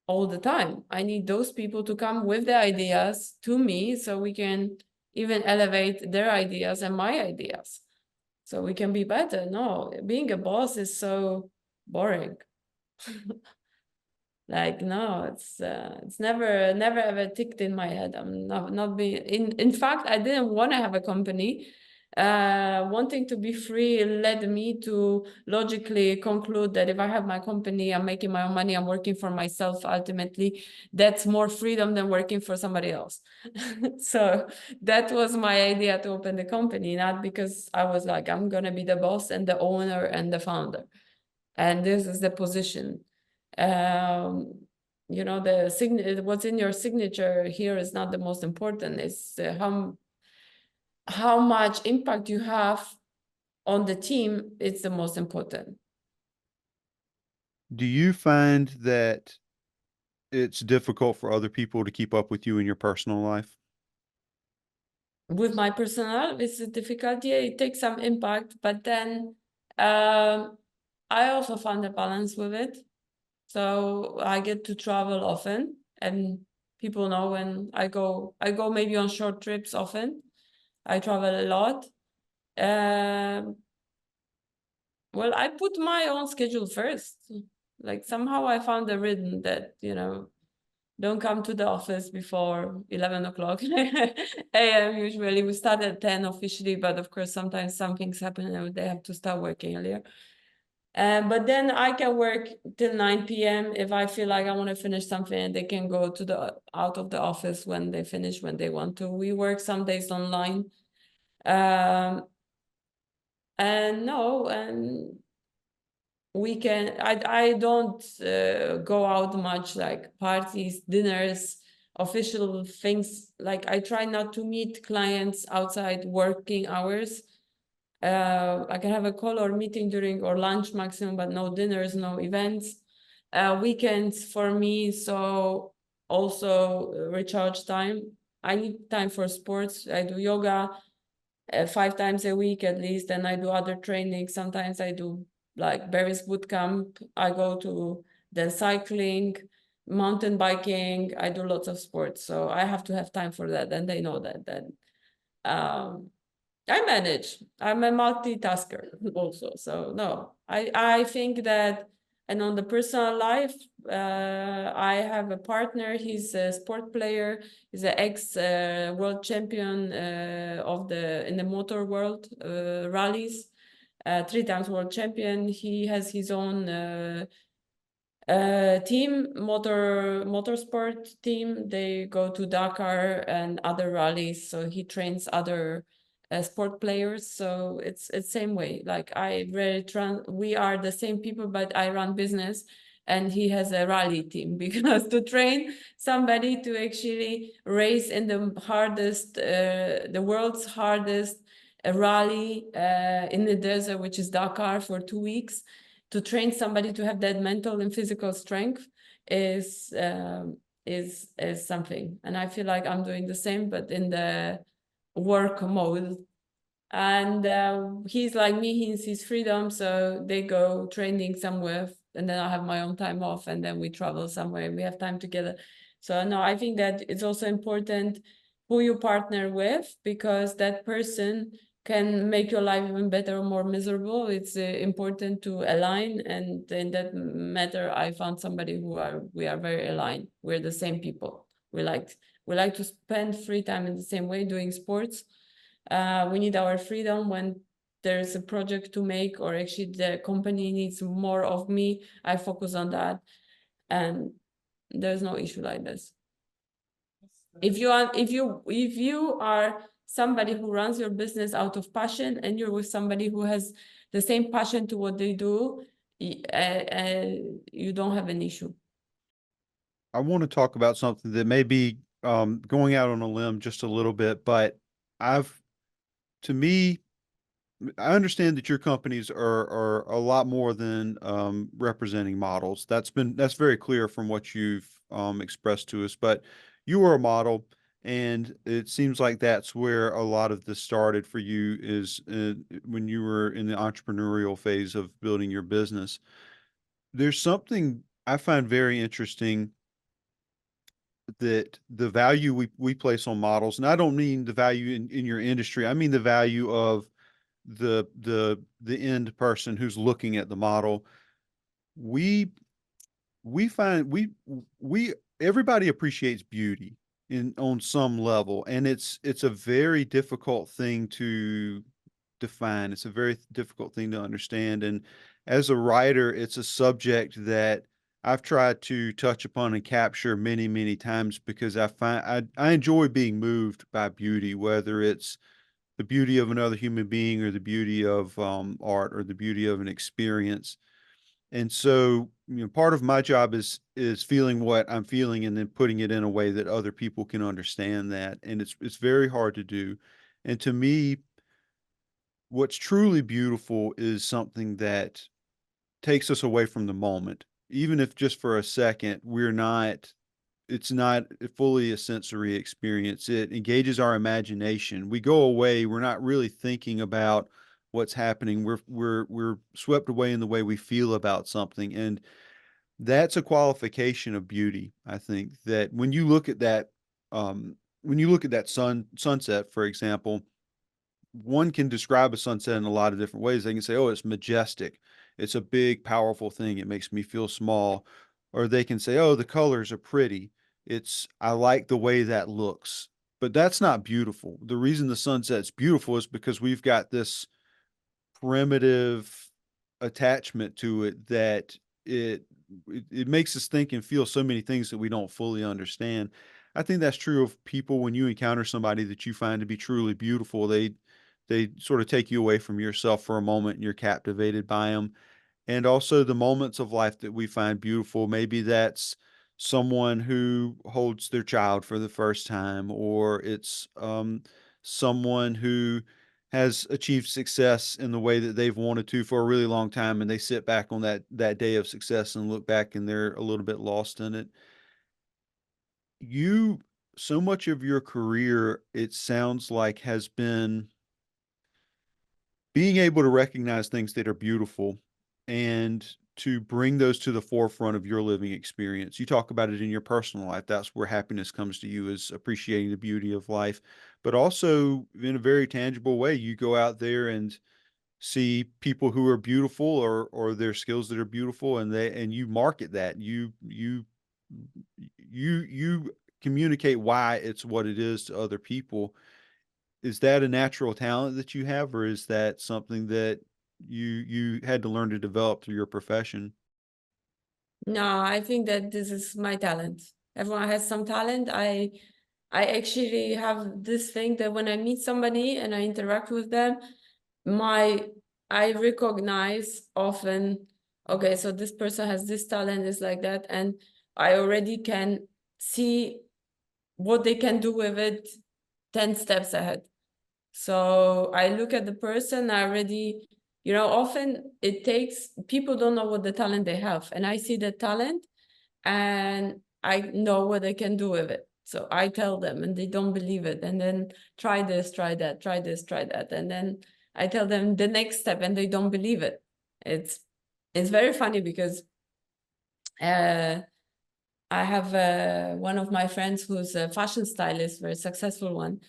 all the time. I need those people to come with the ideas to me so we can even elevate their ideas and my ideas. So we can be better. No, being a boss is so boring. Like, no, it's never ever ticked in my head. I'm not being in fact, I didn't want to have a company. Wanting to be free led me to logically conclude that if I have my company, I'm making my own money, I'm working for myself ultimately, that's more freedom than working for somebody else. So that was my idea to open the company, not because I was like, I'm gonna be the boss and the owner and the founder, and this is the position. What's in your signature here is not the most important. It's how much impact you have on the team. It's the most important. Do you find that it's difficult for other people to keep up with you in your personal life? With my personal, it's a difficulty. It takes some impact, but then I also found a balance with it. So I get to travel often, and people know when I go maybe on short trips often. I travel a lot. Well, I put my own schedule first. Like somehow I found a rhythm that, don't come to the office before 11 o'clock a.m. Usually we start at 10 officially, but of course, sometimes some things happen and they have to start working earlier. But then I can work till 9 p.m. if I feel like I want to finish something, and they can go out of the office when they finish, when they want to. We work some days online. And I don't go out much, like parties, dinners, official things. Like I try not to meet clients outside working hours. I can have a call or meeting during or lunch maximum, but no dinners, no events. Weekends for me, so also recharge time. I need time for sports. I do yoga 5 times a week at least, and I do other training. Sometimes I do like Barry's boot camp. I go to then cycling, mountain biking. I do lots of sports, so I have to have time for that, and they know that. Then I manage. I'm a multitasker also. So no, I think that, and on the personal life, I have a partner. He's a sport player. He's an ex world champion in the motor world rallies. 3 times world champion. He has his own team, motorsport team. They go to Dakar and other rallies, so he trains other sport players. So it's same way. Like we are the same people, but I run business and he has a rally team, because to train somebody to actually race in the world's hardest rally in the desert, which is Dakar, for 2 weeks, to train somebody to have that mental and physical strength is something. And I feel like I'm doing the same, but in the work mode. And he's like me, he needs his freedom, so they go training somewhere, and then I have my own time off, and then we travel somewhere, we have time together. So no, I think that it's also important who you partner with, because that person can make your life even better or more miserable. It's important to align, and in that matter, I found somebody we are very aligned. We're the same people. We like to spend free time in the same way, doing sports. We need our freedom. When there's a project to make, or actually the company needs more of me, I focus on that, and there's no issue like this. If you are somebody who runs your business out of passion, and you're with somebody who has the same passion to what they do, you don't have an issue. I want to talk about something that may be going out on a limb just a little bit, but to me, I understand that your companies are a lot more than representing models. That's very clear from what you've expressed to us. But you are a model, and it seems like that's where a lot of this started for you, is when you were in the entrepreneurial phase of building your business. There's something I find very interesting, that the value we place on models, and I don't mean the value in your industry. I mean the value of the end person who's looking at the model. We find we everybody appreciates beauty on some level, and it's a very difficult thing to define. It's a very difficult thing to understand. And as a writer, it's a subject that I've tried to touch upon and capture many, many times, because I enjoy being moved by beauty, whether it's the beauty of another human being, or the beauty of art, or the beauty of an experience. And so, part of my job is feeling what I'm feeling, and then putting it in a way that other people can understand that. And it's very hard to do. And to me, what's truly beautiful is something that takes us away from the moment. Even if just for a second, it's not fully a sensory experience. It engages our imagination. We go away, we're not really thinking about what's happening. We're swept away in the way we feel about something. And that's a qualification of beauty. I think that when you look at that sunset, for example, one can describe a sunset in a lot of different ways. They can say, oh, it's majestic. It's a big, powerful thing. It makes me feel small. Or they can say, oh, the colors are pretty. I like the way that looks. But that's not beautiful. The reason the sunset's beautiful is because we've got this primitive attachment to it, that it makes us think and feel so many things that we don't fully understand. I think that's true of people. When you encounter somebody that you find to be truly beautiful, they sort of take you away from yourself for a moment, and you're captivated by them. And also the moments of life that we find beautiful. Maybe that's someone who holds their child for the first time, or it's someone who has achieved success in the way that they've wanted to for a really long time, and they sit back on that day of success and look back, and they're a little bit lost in it. You So much of your career, it sounds like, has been being able to recognize things that are beautiful, and to bring those to the forefront of your living experience. You talk about it in your personal life. That's where happiness comes to you, is appreciating the beauty of life. But also, in a very tangible way, you go out there and see people who are beautiful, or their skills that are beautiful, and you market that. You communicate why it's what it is to other people. Is that a natural talent that you have, or is that something that you had to learn to develop through your profession? No, I think that this is my talent. Everyone has some talent. I actually have this thing that when I meet somebody and I interact with them, I recognize often, okay, so this person has this talent, is like that, and I already can see what they can do with it 10 steps ahead. So I look at the person, I already, often people don't know what the talent they have, and I see the talent and I know what they can do with it. So I tell them and they don't believe it. And then try this, try that, try this, try that. And then I tell them the next step and they don't believe it. It's very funny because I have one of my friends who's a fashion stylist, very successful one.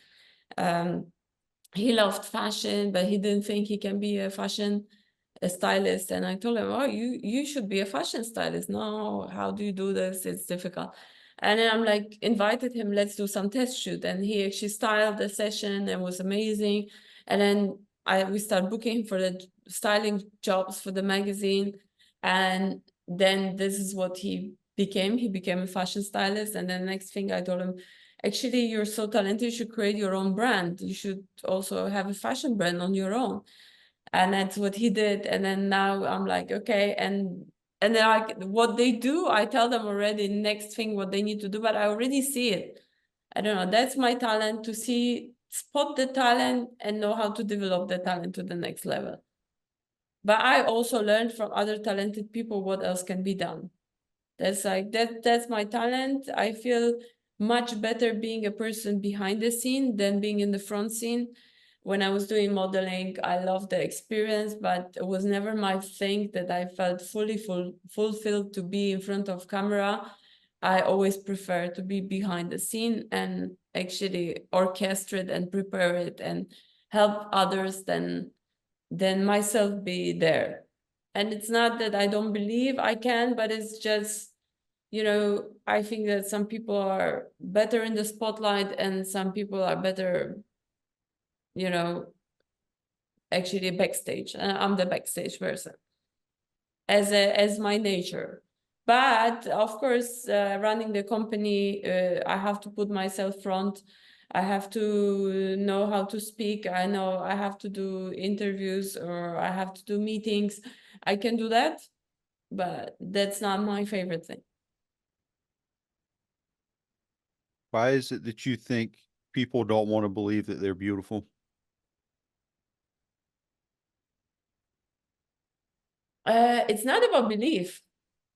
He loved fashion, but he didn't think he can be a fashion stylist. And I told him, oh, you should be a fashion stylist. No, how do you do this? It's difficult. And then I'm like, invited him, let's do some test shoot. And he actually styled the session and was amazing. And then we started booking for the styling jobs for the magazine. And then this is what he became. He became a fashion stylist. And then the next thing I told him, actually, you're so talented, you should create your own brand. You should also have a fashion brand on your own. And that's what he did. And then now I'm like, okay. And then like what they do, I tell them already next thing what they need to do, but I already see it. I don't know. That's my talent, to spot the talent and know how to develop the talent to the next level. But I also learned from other talented people what else can be done. That's my talent. I feel much better being a person behind the scene than being in the front scene. When I was doing modeling, I loved the experience, but it was never my thing that I felt fully fulfilled to be in front of camera. I always prefer to be behind the scene and actually orchestrate and prepare it and help others than myself be there. And it's not that I don't believe I can, but it's just, I think that some people are better in the spotlight and some people are better, actually backstage. I'm the backstage person as my nature. But of course, running the company, I have to put myself front. I have to know how to speak. I know I have to do interviews or I have to do meetings. I can do that, but that's not my favorite thing. Why is it that you think people don't want to believe that they're beautiful? It's not about belief.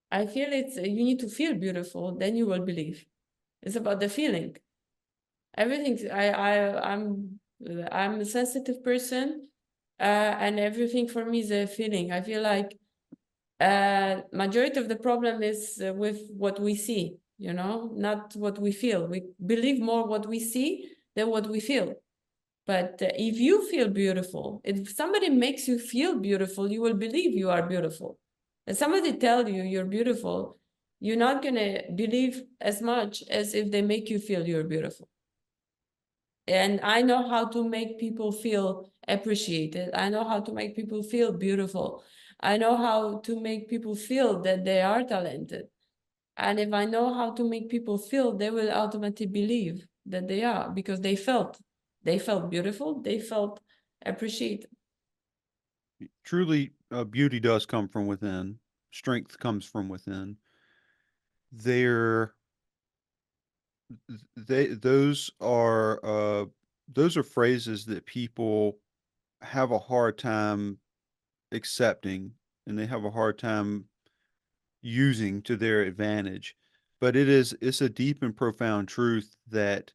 I feel it's you need to feel beautiful, then you will believe. It's about the feeling. Everything. I'm a sensitive person, and everything for me is a feeling. I feel like majority of the problem is with what we see. Not what we feel. We believe more what we see than what we feel. But if you feel beautiful, if somebody makes you feel beautiful, you will believe you are beautiful. If somebody tell you you're beautiful, you're not going to believe as much as if they make you feel you're beautiful. And I know how to make people feel appreciated. I know how to make people feel beautiful. I know how to make people feel that they are talented. And if I know how to make people feel, they will ultimately believe that they are, because they felt beautiful, they felt appreciated. Truly, beauty does come from within. Strength comes from within. They're they those are phrases that people have a hard time accepting, and they have a hard time using to their advantage. But it's a deep and profound truth that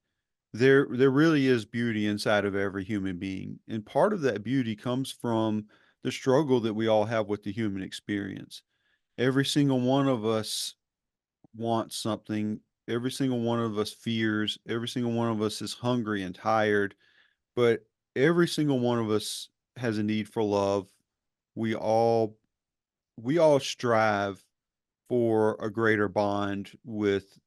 there really is beauty inside of every human being. And part of that beauty comes from the struggle that we all have with the human experience. Every single one of us wants something. Every single one of us fears. Every single one of us is hungry and tired. But every single one of us has a need for love. We all strive for a greater bond with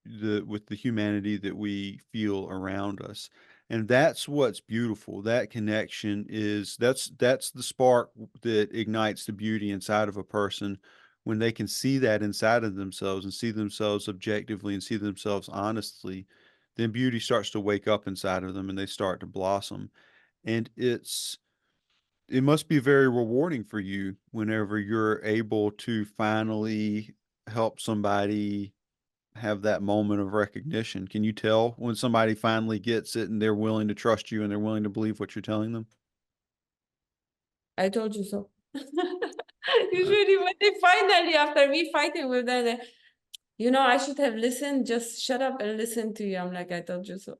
the humanity that we feel around us. And that's what's beautiful. That connection that's the spark that ignites the beauty inside of a person, when they can see that inside of themselves and see themselves objectively and see themselves honestly. Then beauty starts to wake up inside of them and they start to blossom. And it must be very rewarding for you whenever you're able to finally help somebody have that moment of recognition. Can you tell when somebody finally gets it and they're willing to trust you and they're willing to believe what you're telling them? I told you so. Uh, Usually when they finally, after me fighting with them, You know, I should have listened, just shut up and listen to you. I'm like, I told you so.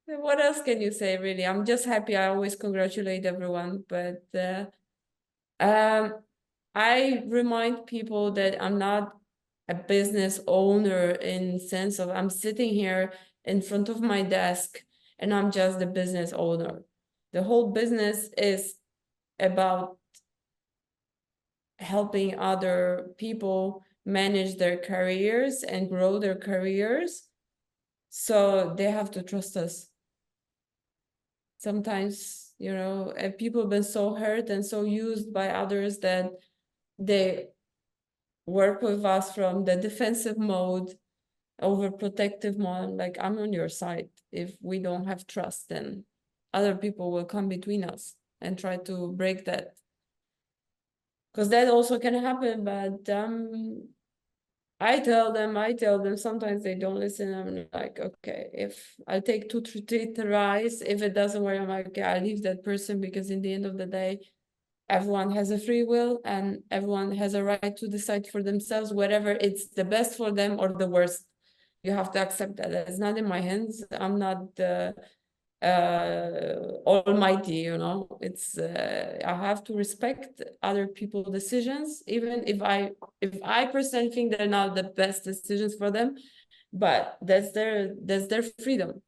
What else can you say, really? I'm just happy. I always congratulate everyone, but I remind people that I'm not a business owner in sense of I'm sitting here in front of my desk and I'm just the business owner. The whole business is about helping other people manage their careers and grow their careers. So they have to trust us. Sometimes, you know, people have been so hurt and so used by others that they work with us from the defensive mode, overprotective mode. Like, I'm on your side. If we don't have trust, then other people will come between us and try to break that. Because that also can happen, but I tell them, sometimes they don't listen. I'm like, okay, if I'll take two, three tries, if it doesn't work, I'm like, okay, I'll leave that person, because in the end of the day, everyone has a free will and everyone has a right to decide for themselves, whatever it's the best for them or the worst. You have to accept that. It's not in my hands. I'm not the almighty, you know. It's I have to respect other people's decisions, even if I personally think they're not the best decisions for them, but that's their freedom.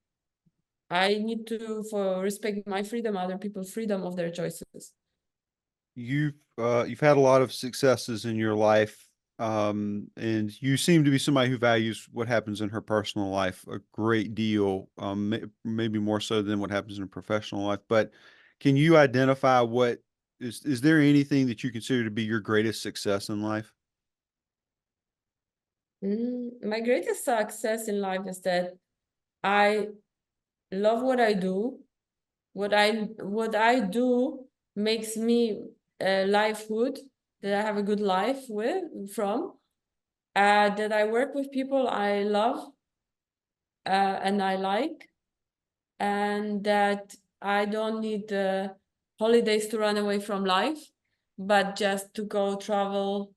I need to for respect my freedom, other people's freedom of their choices. You've had a lot of successes in your life, and you seem to be somebody who values what happens in her personal life a great deal, maybe more so than what happens in her professional life. But can you identify what is there anything that you consider to be your greatest success in life? My greatest success in life is that I love what I do. What I do makes me life good, that I have a good life from, that I work with people I love and I like, and that I don't need holidays to run away from life, but just to go travel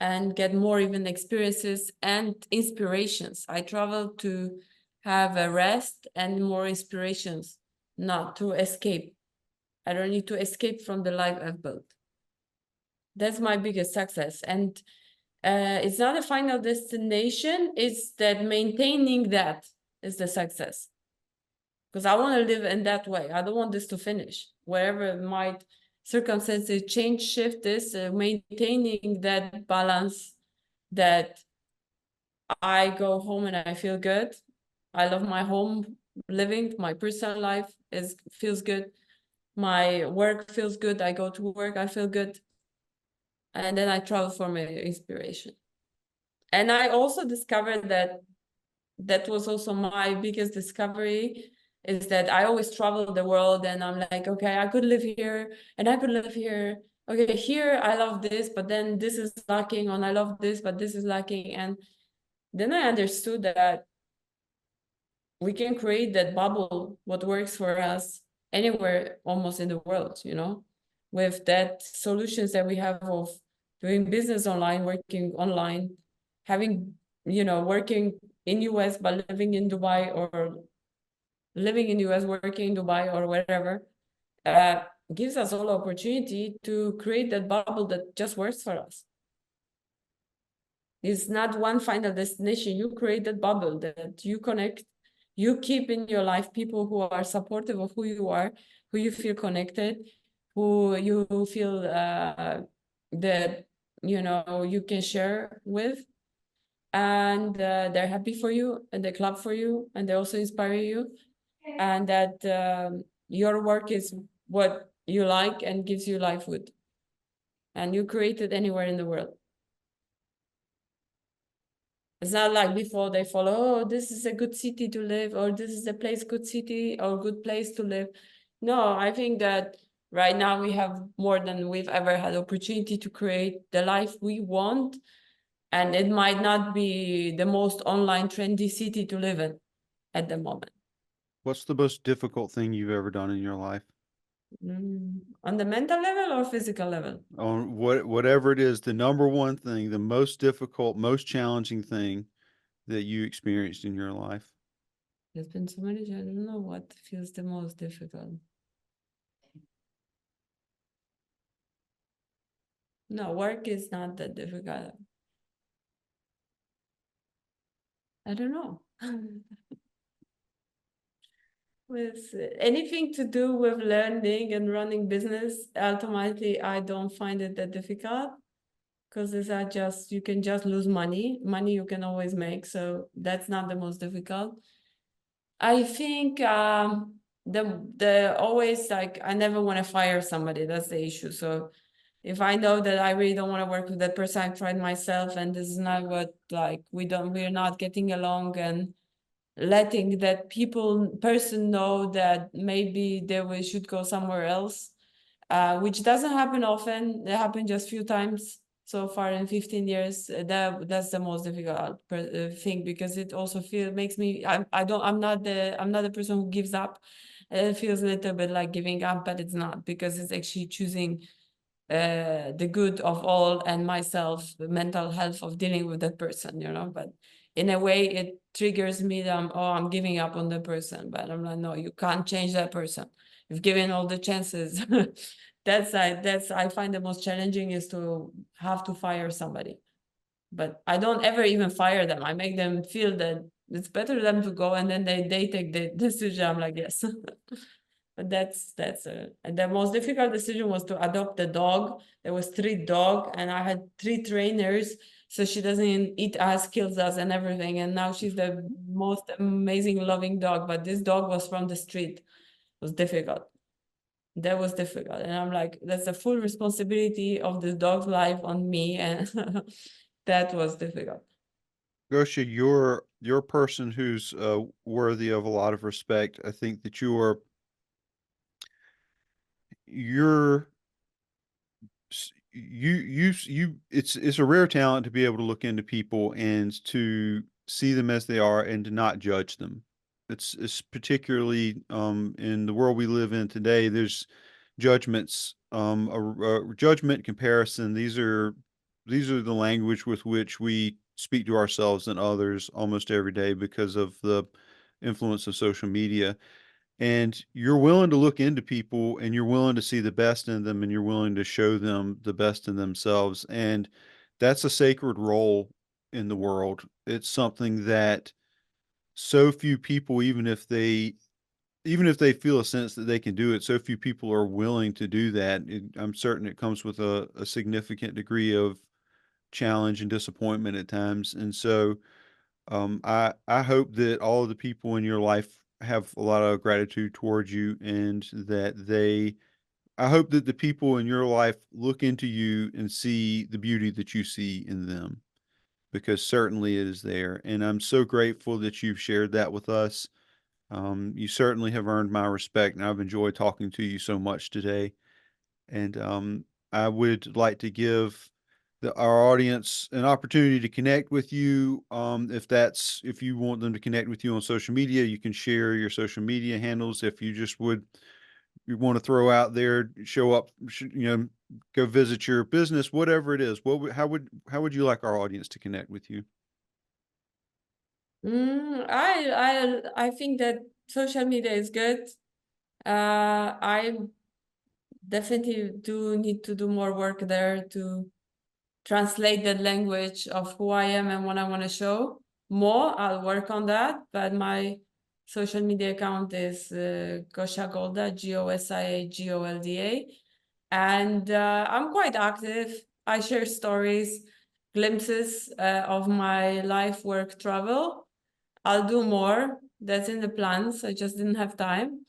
and get more even experiences and inspirations. I travel to have a rest and more inspirations, not to escape. I don't need to escape from the life I've built. That's my biggest success. And it's not a final destination, it's that maintaining that is the success. Because I want to live in that way. I don't want this to finish. Wherever might circumstances change, shift this, maintaining that balance, that I go home and I feel good. I love my home living. My personal life feels good. My work feels good. I go to work, I feel good. And then I travel for my inspiration. And I also discovered that was also my biggest discovery, is that I always travel the world and I'm like, okay, I could live here and I could live here. Okay, here I love this, but then this is lacking, and I love this, but this is lacking. And then I understood that we can create that bubble, what works for us anywhere almost in the world, you know, with that solutions that we have of doing business online, working online, having, you know, working in US but living in Dubai, or living in US, working in Dubai or wherever, gives us all opportunity to create that bubble that just works for us. It's not one final destination. You create that bubble that you connect, you keep in your life people who are supportive of who you are, who you feel connected, who you feel that, you know, you can share with, and they're happy for you and they clap for you and they also inspire you, and that your work is what you like and gives you livelihood, and you create it anywhere in the world. It's not like before they follow, oh, this is a good city to live, or this is a place, good city or good place to live. No, I think that right now we have more than we've ever had opportunity to create the life we want. And it might not be the most online trendy city to live in at the moment. What's the most difficult thing you've ever done in your life? On the mental level or physical level? On whatever it is, the number one thing, the most difficult, most challenging thing that you experienced in your life? There's been so many, I don't know what feels the most difficult. No, work is not that difficult. I don't know. With anything to do with learning and running business, ultimately, I don't find it that difficult because these are just, you can just lose money. Money you can always make. So that's not the most difficult. I think the always like, I never want to fire somebody. That's the issue. So if I know that I really don't want to work with that person, I've tried myself and this is not what, like, we're not getting along, and letting that person know that maybe we should go somewhere else, which doesn't happen often. It happened just a few times so far in 15 years. That's the most difficult thing, because it also makes me, I'm not the person who gives up. It feels a little bit like giving up, but it's not, because it's actually choosing the good of all and myself, the mental health of dealing with that person, but in a way it triggers me that I'm giving up on the person, but I'm like, no, you can't change that person. You've given all the chances. I find the most challenging is to have to fire somebody, but I don't ever even fire them. I make them feel that it's better for them to go, and then they take the decision. I'm like, yes. But and the most difficult decision was to adopt the dog. There was street dog, and I had 3 trainers, so she doesn't eat us, kills us, and everything. And now she's the most amazing, loving dog. But this dog was from the street. It was difficult. That was difficult, and I'm like, that's the full responsibility of the dog's life on me, and that was difficult. Gosia, you're a person who's worthy of a lot of respect. I think that you're it's a rare talent to be able to look into people and to see them as they are and to not judge them. It's particularly in the world we live in today. There's judgments, a judgment, comparison. These are the language with which we speak to ourselves and others almost every day because of the influence of social media. And you're willing to look into people and you're willing to see the best in them and you're willing to show them the best in themselves. And that's a sacred role in the world. It's something that so few people, even if they feel a sense that they can do it, so few people are willing to do that. I'm certain it comes with a significant degree of challenge and disappointment at times. And so I hope that all of the people in your life have a lot of gratitude towards you, and I hope that the people in your life look into you and see the beauty that you see in them, because certainly it is there. And I'm so grateful that you've shared that with us. You certainly have earned my respect, and I've enjoyed talking to you so much today. And I would like to give our audience an opportunity to connect with you. If you want them to connect with you on social media, you can share your social media handles. If you want to throw out there, show up, go visit your business, whatever it is. How would you like our audience to connect with you? I think that social media is good. I definitely do need to do more work there to translate the language of who I am and what I want to show more. I'll work on that, but my social media account is Gosia Golda, GOSIA GOLDA, and I'm quite active. I share stories, glimpses of my life, work, travel. I'll do more. That's in the plans. I just didn't have time,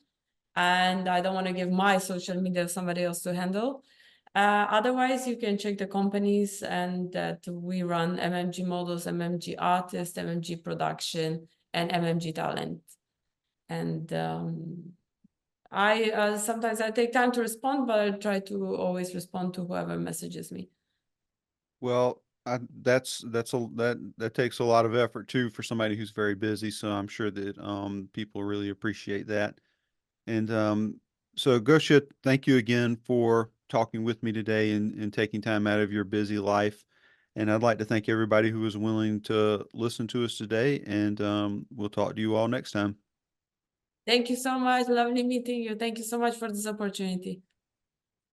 and I don't want to give my social media to somebody else to handle. Otherwise, you can check the companies and that we run MMG Models, MMG Artist, MMG Production, and MMG Talent. And I sometimes I take time to respond, but I try to always respond to whoever messages me. Well, that takes a lot of effort too for somebody who's very busy. So I'm sure that people really appreciate that. And So Gosia, thank you again for talking with me today and taking time out of your busy life. And I'd like to thank everybody who was willing to listen to us today. And we'll talk to you all next time. Thank you so much. Lovely meeting you. Thank you so much for this opportunity.